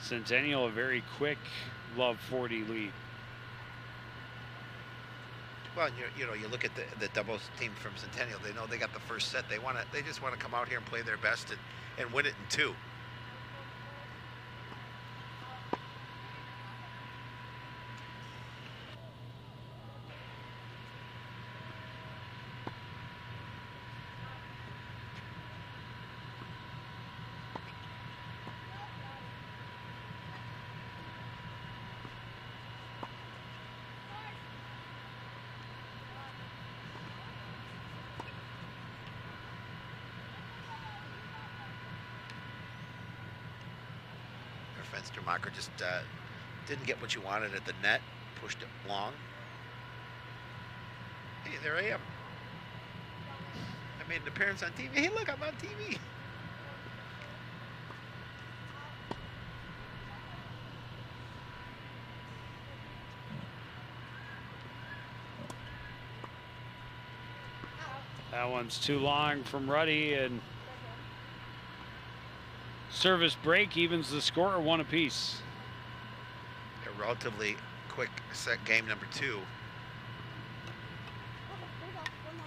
Centennial a very quick love 40 lead. Well, you look at the doubles team from Centennial. They know they got the first set. They just want to come out here and play their best and win it in 2. Fenstermacher just didn't get what you wanted at the net, pushed it long. Hey, there I am. I made an appearance on TV. Hey, look, I'm on TV. That one's too long from Ruddy, and service break evens the score 1 apiece. A relatively quick set game number 2.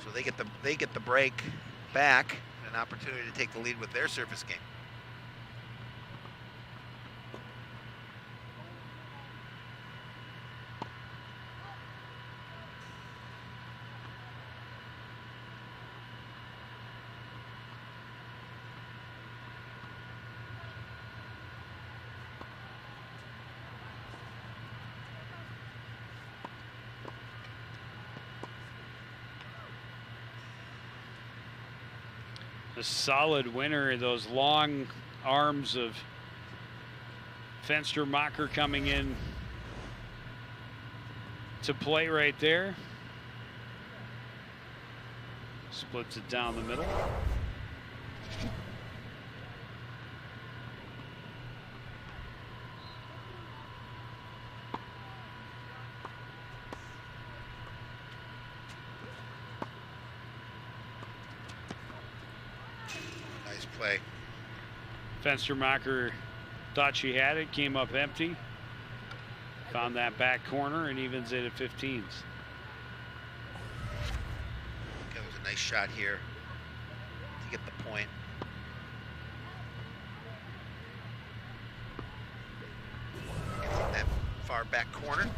So they get the break back, and an opportunity to take the lead with their service game. A solid winner. Those long arms of Fenstermacher coming in to play right there. Splits it down the middle. Play. Fenstermacher thought she had it, came up empty, found that back corner, and evens it at 15s. That was a nice shot here to get the point. From that far back corner.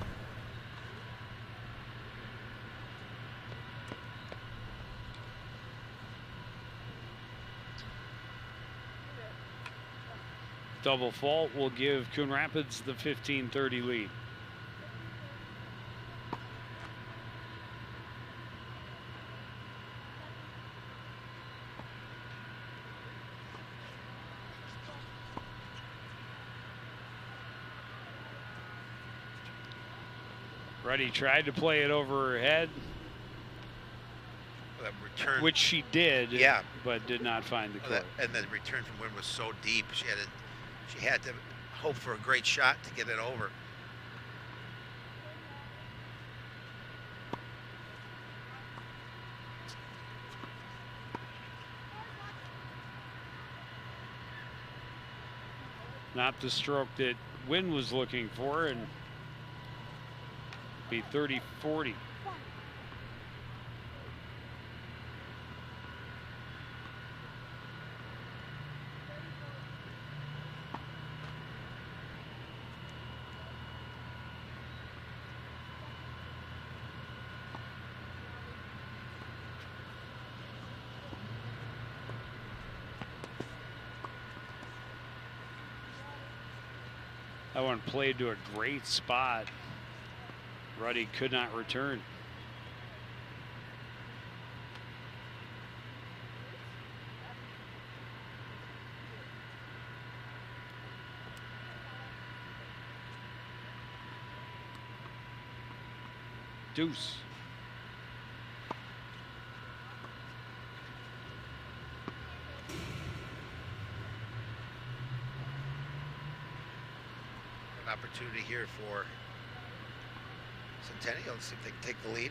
Double fault will give Coon Rapids the 15-30 lead. Ruddy tried to play it over her head, return, which she did, yeah, but did not find the court. And the return from Wynn was so deep. She had to hope for a great shot to get it over. Not the stroke that Wynn was looking for, and be 30-40. That one played to a great spot. Ruddy could not return. Deuce. An opportunity here for Centennial to see if they can take the lead.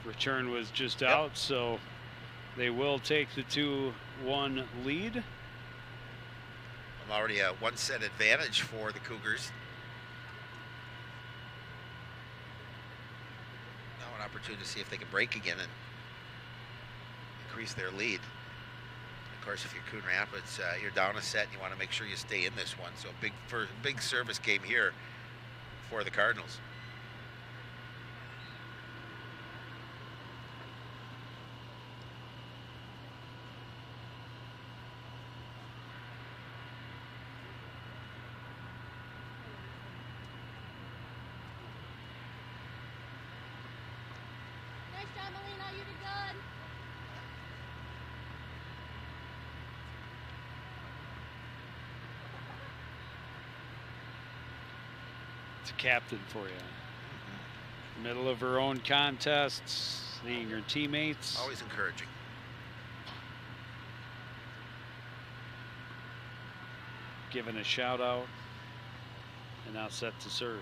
Return was just out, so they will take the 2-1 lead. I'm already a 1-set advantage for the Cougars. Now an opportunity to see if they can break again and increase their lead. Of course, if you're Coon Rapids, you're down a set and you want to make sure you stay in this one. So big service game here for the Cardinals. It's a captain for you. Middle of her own contests, seeing her teammates. Always encouraging. Given a shout out. And now set to serve.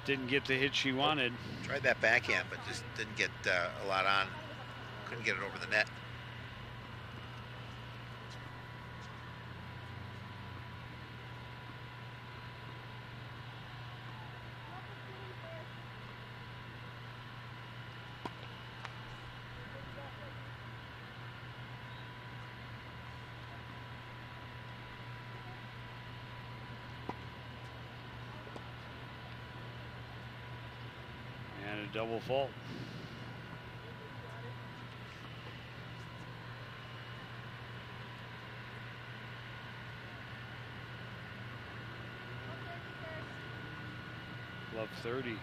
Didn't get the hit she wanted. Tried that backhand, but just didn't get a lot on. Couldn't get it over the net. And a double fault. Love 30.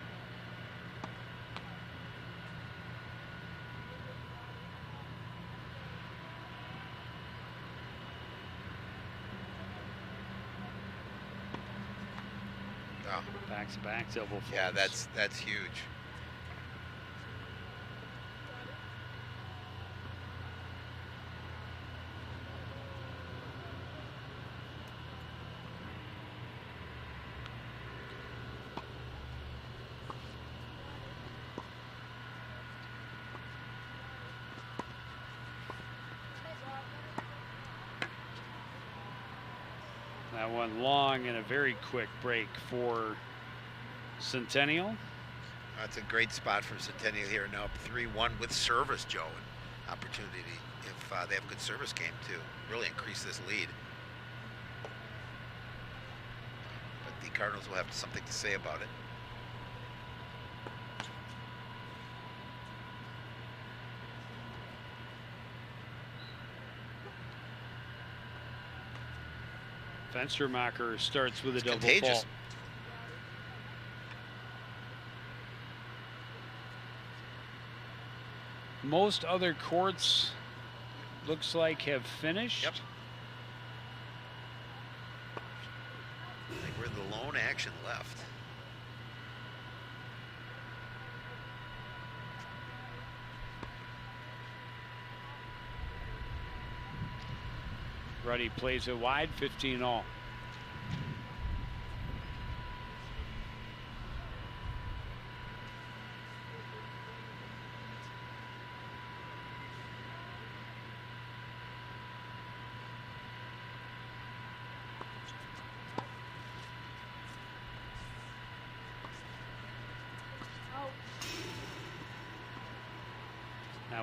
Oh. Back-to-back double faults. Yeah, that's huge. That one long and a very quick break for Centennial. That's a great spot for Centennial here. Now up 3-1 with service, Joe. An opportunity, if they have a good service game, to really increase this lead. But the Cardinals will have something to say about it. Fenstermacher starts with a double contagious. fault. Most other courts looks like have finished. Yep. I think we're the lone action left. Ruddy plays it wide, 15-all.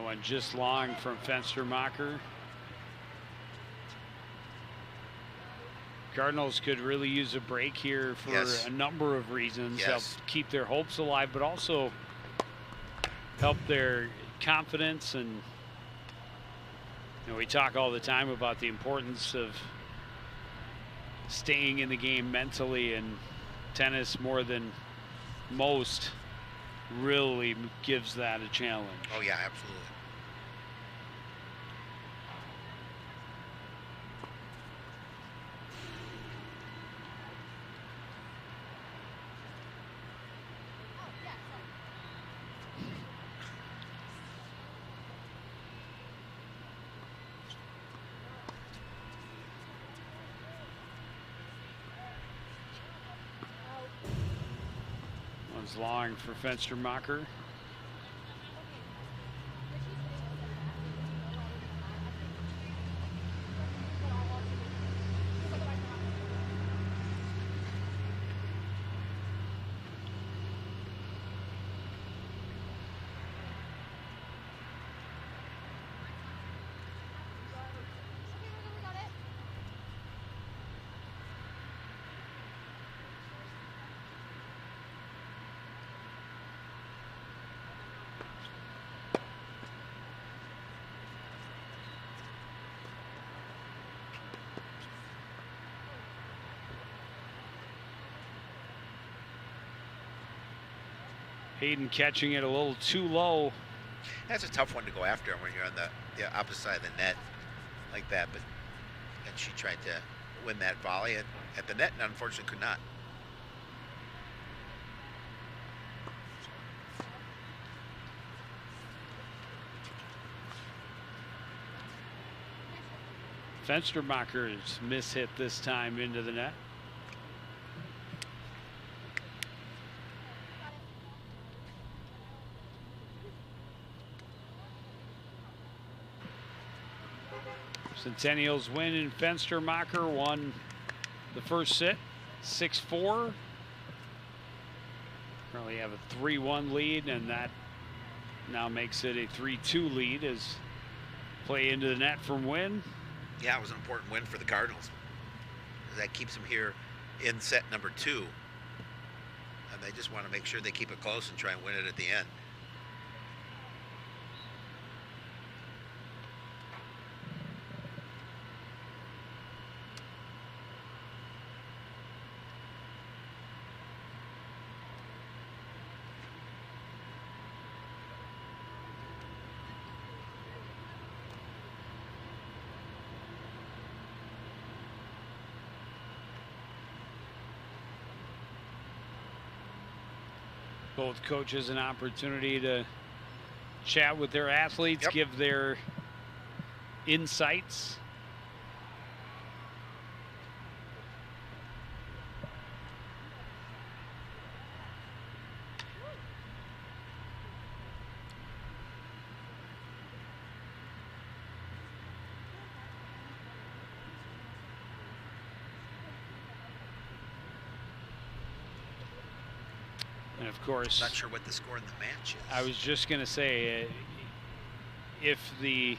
one just long from Fenstermacher. Cardinals could really use a break here for Yes. a number of reasons. Yes. Help keep their hopes alive, but also help their confidence. And we talk all the time about the importance of staying in the game mentally, and tennis, more than most, really gives that a challenge. Oh yeah, absolutely. One's long for Fenstermacher. Hayden catching it a little too low. That's a tough one to go after when you're on the opposite side of the net like that. But and she tried to win that volley at the net, and unfortunately could not. Fenstermacher's mishit this time into the net. Centennial's win, and Fenstermacher won the first set, 6-4. Currently have a 3-1 lead, and that now makes it a 3-2 lead as play into the net from Wynn. Yeah, it was an important win for the Cardinals. That keeps them here in set number 2. And they just want to make sure they keep it close and try and win it at the end. Both coaches an opportunity to chat with their athletes, Yep. give their insights. And of course, Not sure what the score in the match is. I was just going to say, if the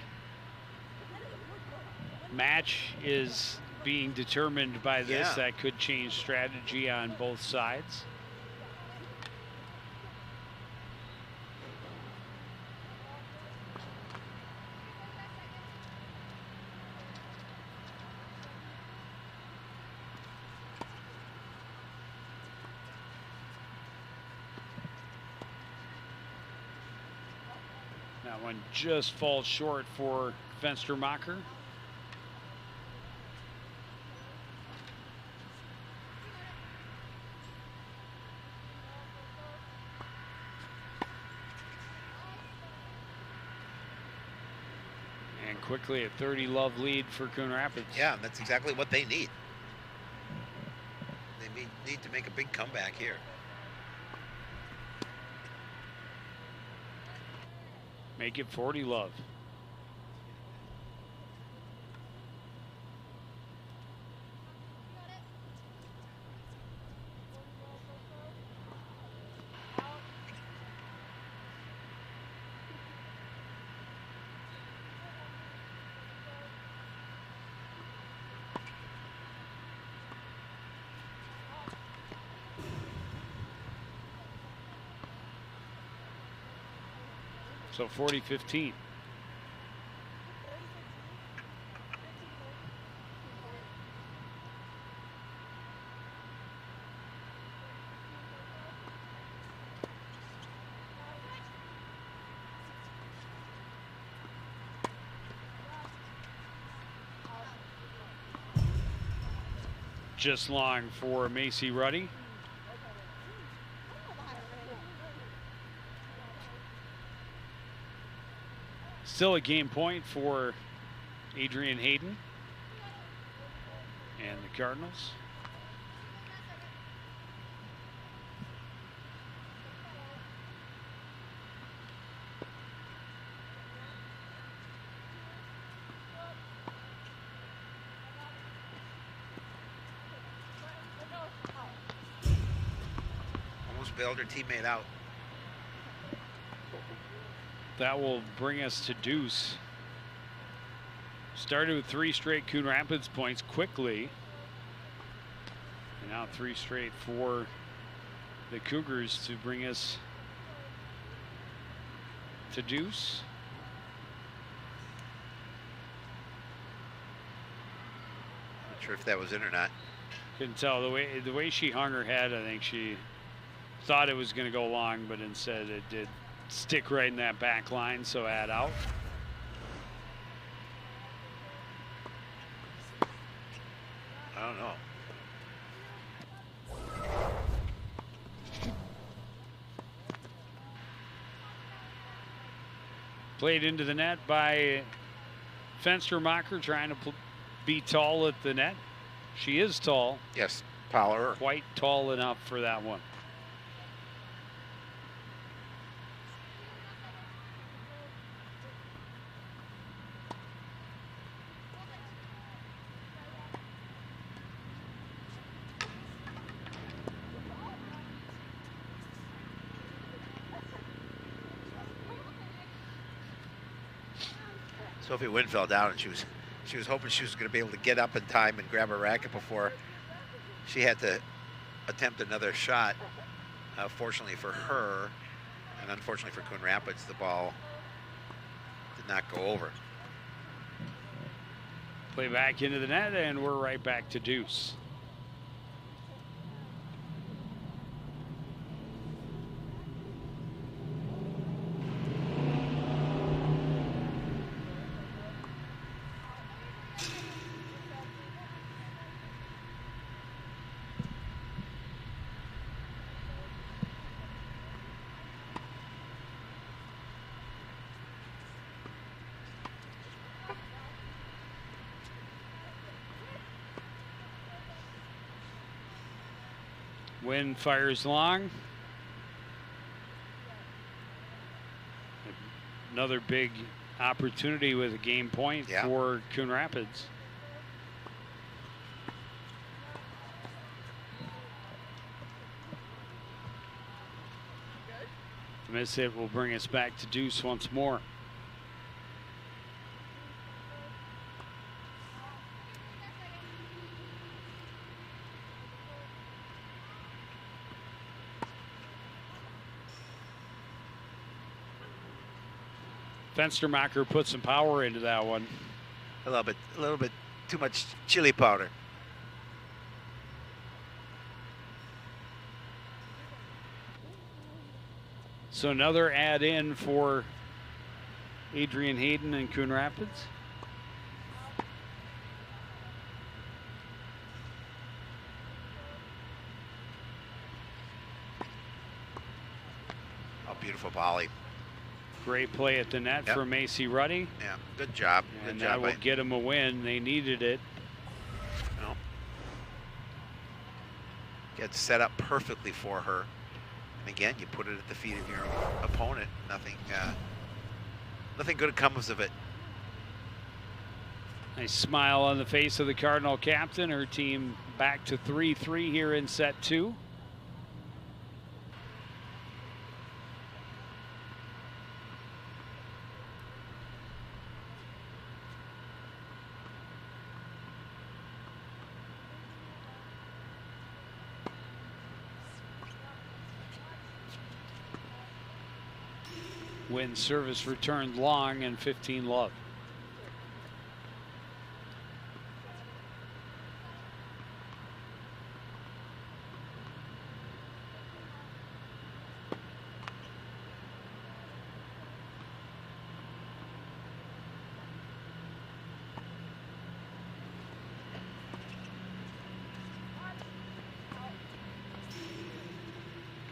match is being determined by this, Yeah. that could change strategy on both sides. That one just falls short for Fenstermacher. And quickly a 30-love lead for Coon Rapids. Yeah, that's exactly what they need. They need to make a big comeback here. Make it 40-love. So 40-15. Just long for Macy Ruddy. Still a game point for Adrian Hayden and the Cardinals. Almost bailed her teammate out. That will bring us to deuce. Started with 3 straight Coon Rapids points quickly. And now 3 straight for the Cougars to bring us to deuce. Not sure if that was in or not. Couldn't tell. The way she hung her head, I think she thought it was going to go long, but instead it did stick right in that back line, so add out. I don't know. Played into the net by Fenstermacher, trying to be tall at the net. She is tall. Yes, Power. Quite tall enough for that one. Sophie Wynn fell down, and she was hoping she was going to be able to get up in time and grab a racket before she had to attempt another shot. Fortunately for her, and unfortunately for Coon Rapids, the ball did not go over. Play back into the net, and we're right back to deuce. Wynn fires long. Another big opportunity with a game point for Coon Rapids. The miss hit will bring us back to deuce once more. Fenstermacher put some power into that one. A little bit too much chili powder. So another add in for Adrian Hayden and Coon Rapids. Oh, beautiful volley. Great play at the net for Macy Ruddy. Yeah, good job. And that will get them a win. They needed it. No. Gets set up perfectly for her. And again, you put it at the feet of your opponent. Nothing good comes of it. Nice smile on the face of the Cardinal captain. Her team back to 3-3 here in set 2. Win service returned long and 15 love.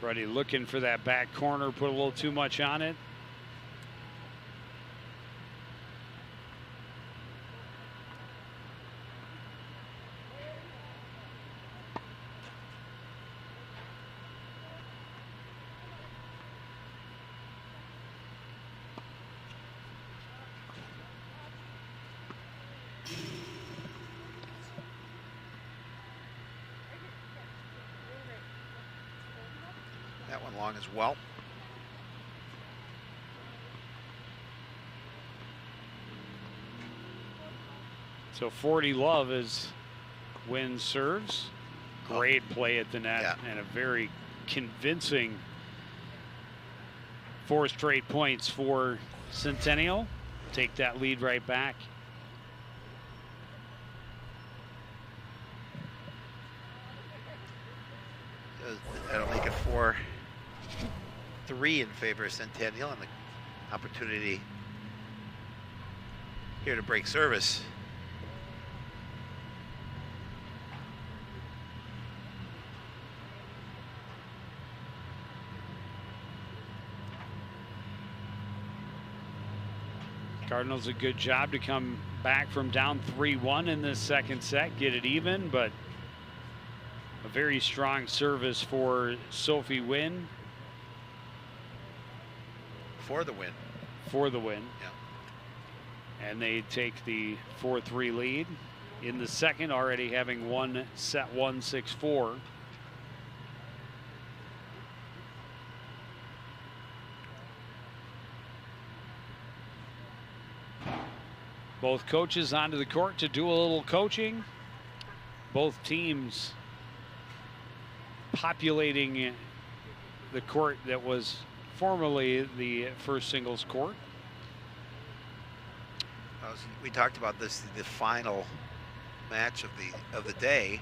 Ready looking for that back corner, put a little too much on it. That one long as well. So 40 love as Wynn serves. Great play at the net and a very convincing 4 straight points for Centennial. Take that lead right back. That'll make it 4-3 in favor of Centennial, and the opportunity here to break service. Cardinals a good job to come back from down 3-1 in this second set, get it even, but a very strong service for Sophie Wynn. For the win. For the win. Yeah. And they take the 4-3 lead in the second, already having won set 1 6-4. Both coaches onto the court to do a little coaching. Both teams populating the court that was formerly the first singles court. We talked about this, the final match of the day.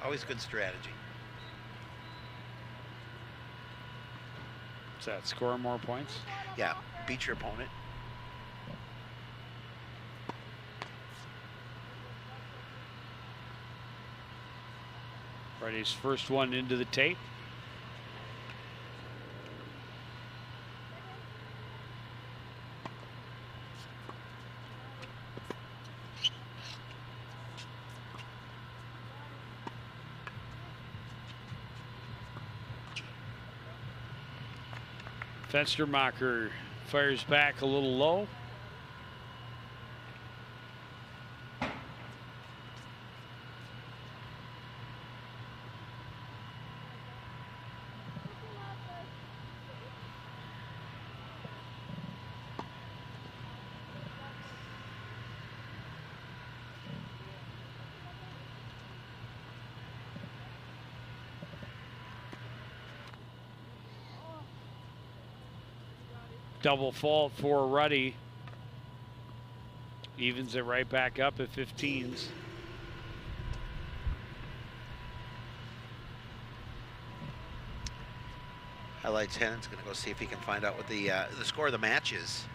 Always good strategy. Does that score more points? Yeah, beat your opponent. Freddy's first one into the tape. Fenstermacher fires back a little low. Double fault for Ruddy. Evens it right back up at 15s. Highlights Hennon's going to go see if he can find out what the score of the match is,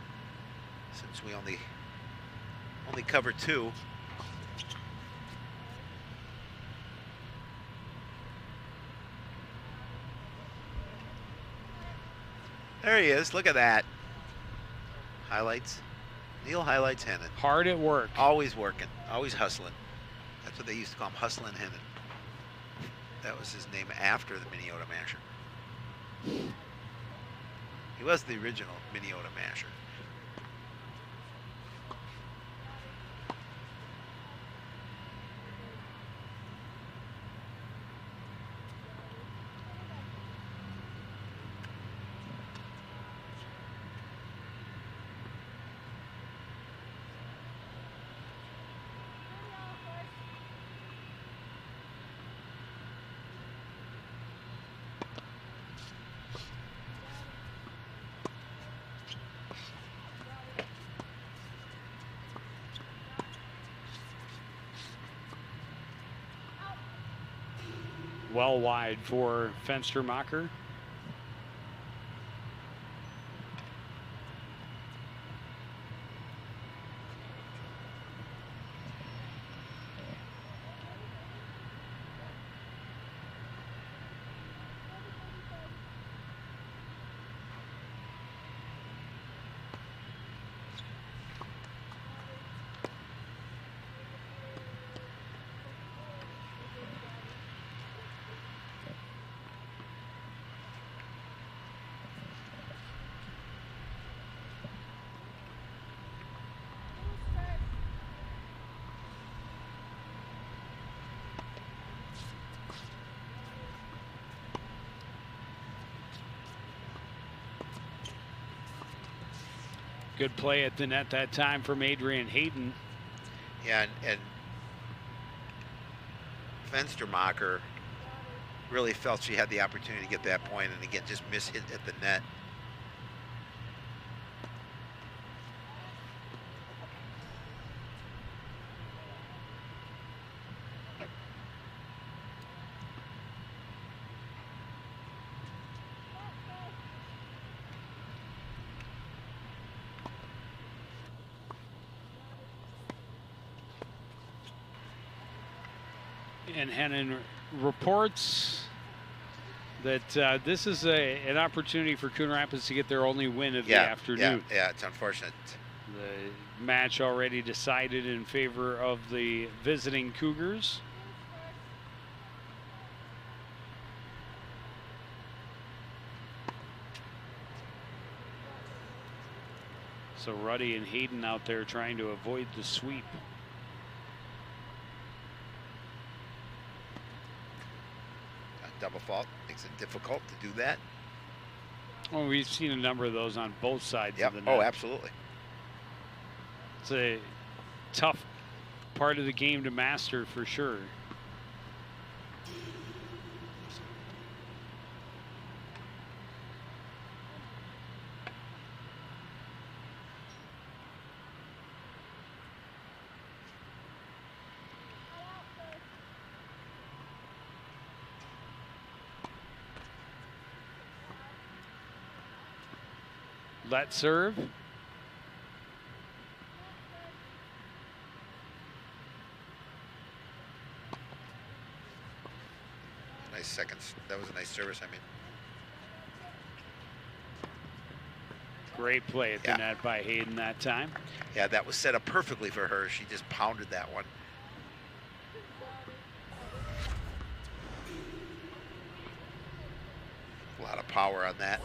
since we only cover 2. There he is. Look at that. Highlights. Neil highlights Hennon. Hard at work. Always working. Always hustling. That's what they used to call him, Hustlin' Hennon. That was his name after the Minnesota Masher. He was the original Minnesota Masher. well wide for Fenstermacher. Good play at the net that time from Adrian Hayden. Yeah, and Fenstermacher really felt she had the opportunity to get that point, and again, just miss hit at the net. And Hennon reports that this is an opportunity for Coon Rapids to get their only win of the afternoon. Yeah, it's unfortunate. The match already decided in favor of the visiting Cougars. So Ruddy and Hayden out there trying to avoid the sweep. Double fault makes it difficult to do that. Well, we've seen a number of those on both sides of the net. Oh, absolutely. It's a tough part of the game to master for sure. Let serve. Nice seconds. That was a nice service, I mean. Great play at the net by Hayden that time. Yeah, that was set up perfectly for her. She just pounded that one. A lot of power on that.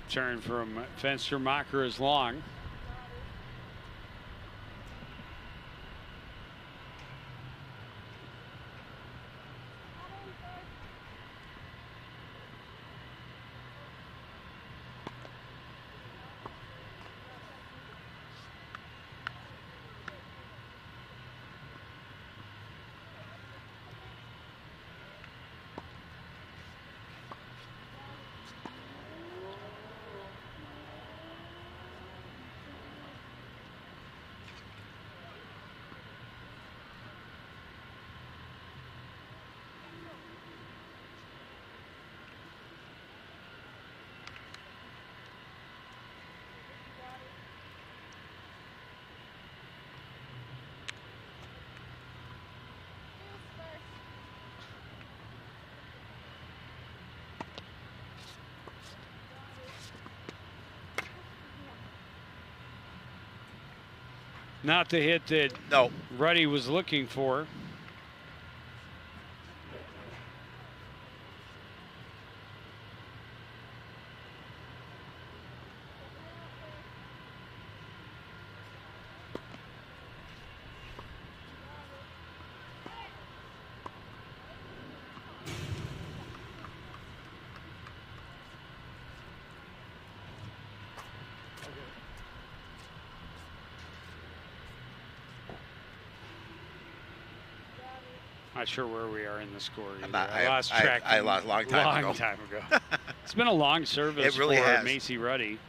Turn from Fenstermacher is long. Not the hit that Ruddy was looking for. Not sure where we are in the score. I lost track. I lost a long time ago. It's been a long service it really for has. Macy Ruddy.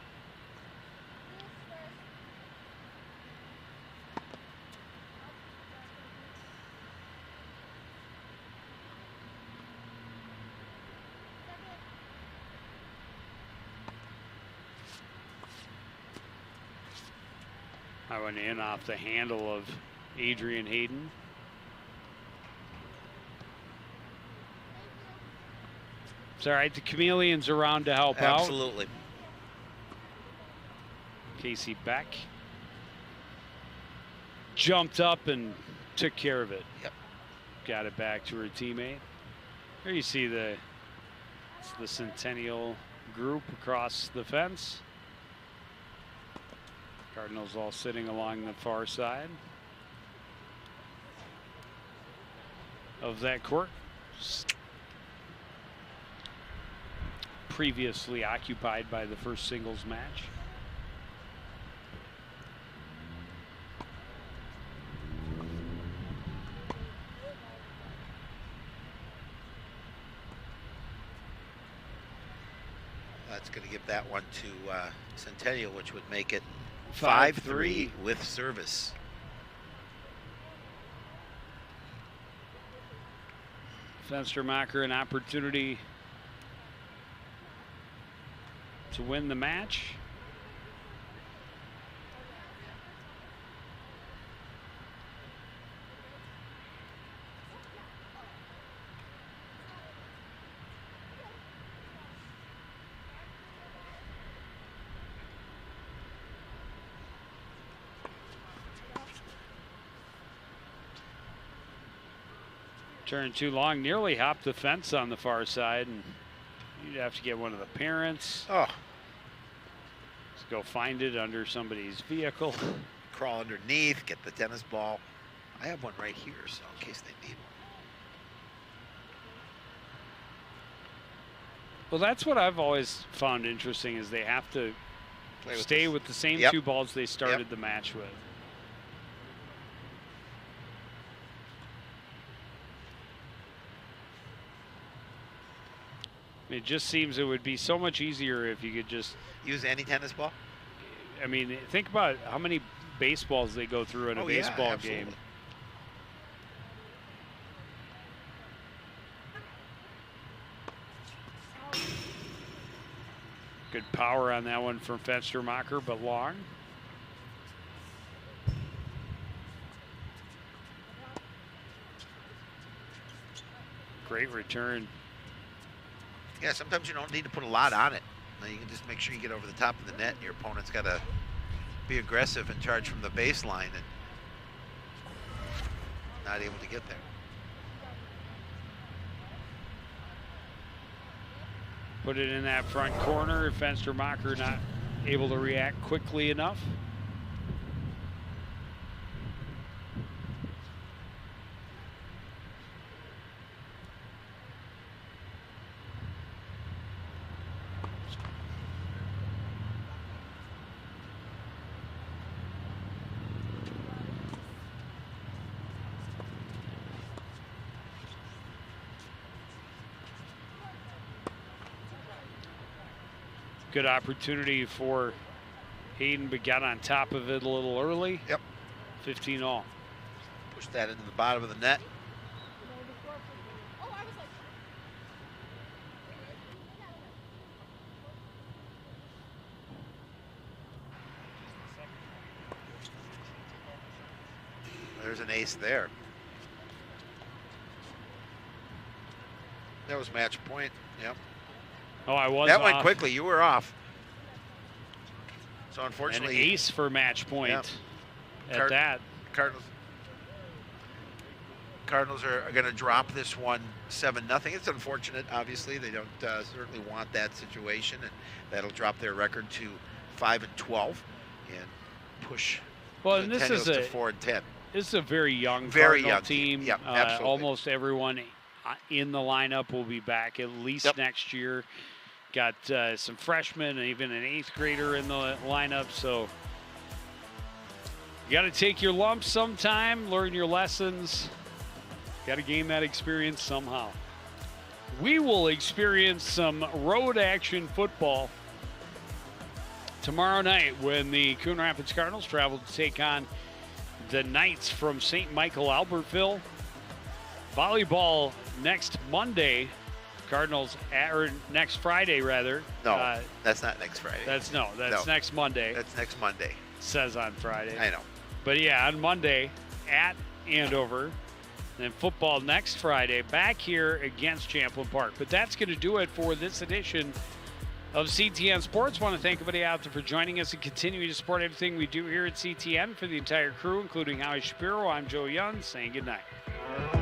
I went in off the handle of Adrian Hayden. It's all right. The Chameleons around to help out. Absolutely. Casey Beck jumped up and took care of it. Yep. Got it back to her teammate. Here you see the Centennial group across the fence. Cardinals all sitting along the far side of that court. Previously occupied by the first singles match. That's going to give that one to Centennial, which would make it 5-3 with service. Fenstermacher an opportunity to win the match. Turn too long, nearly hopped the fence on the far side, and you'd have to get one of the parents. Oh. Let's go find it under somebody's vehicle. Crawl underneath, get the tennis ball. I have one right here, so in case they need one. Well, that's what I've always found interesting is they have to stay with the same two balls they started the match with. It just seems it would be so much easier if you could just use any tennis ball. I mean, think about how many baseballs they go through in a baseball game. Good power on that one from Fenstermacher, but long. Great return. Yeah, sometimes you don't need to put a lot on it. You can just make sure you get over the top of the net, and your opponent's got to be aggressive and charge from the baseline and not able to get there. Put it in that front corner. Fenstermacher not able to react quickly enough. Good opportunity for Hayden, but got on top of it a little early. Yep. 15 all. Push that into the bottom of the net. There's an ace there. That was match point. Yep. Oh, I was That off. went quickly. You were off. So unfortunately, an ace for match point at that. Cardinals are going to drop this one 7-0. It's unfortunate, obviously. They don't certainly want that situation, and that'll drop their record to 5-12 and push and this is to 4-10. This is a very young team. Yep, absolutely. Almost everyone in the lineup will be back at least next year. Got some freshmen and even an 8th grader in the lineup. So you got to take your lumps sometime, learn your lessons, Got to gain that experience somehow. We will experience some road action football tomorrow night when the Coon Rapids Cardinals travel to take on the Knights from St. Michael, Albertville. Volleyball next Monday. Cardinals, or next Friday, rather. No, that's not next Friday. That's next Monday. That's next Monday. Says on Friday. I know. But yeah, on Monday at Andover. Then football next Friday back here against Champlin Park. But that's going to do it for this edition of CTN Sports. Want to thank everybody out there for joining us and continuing to support everything we do here at CTN. For the entire crew, including Howie Shapiro, I'm Joe Young, saying good night.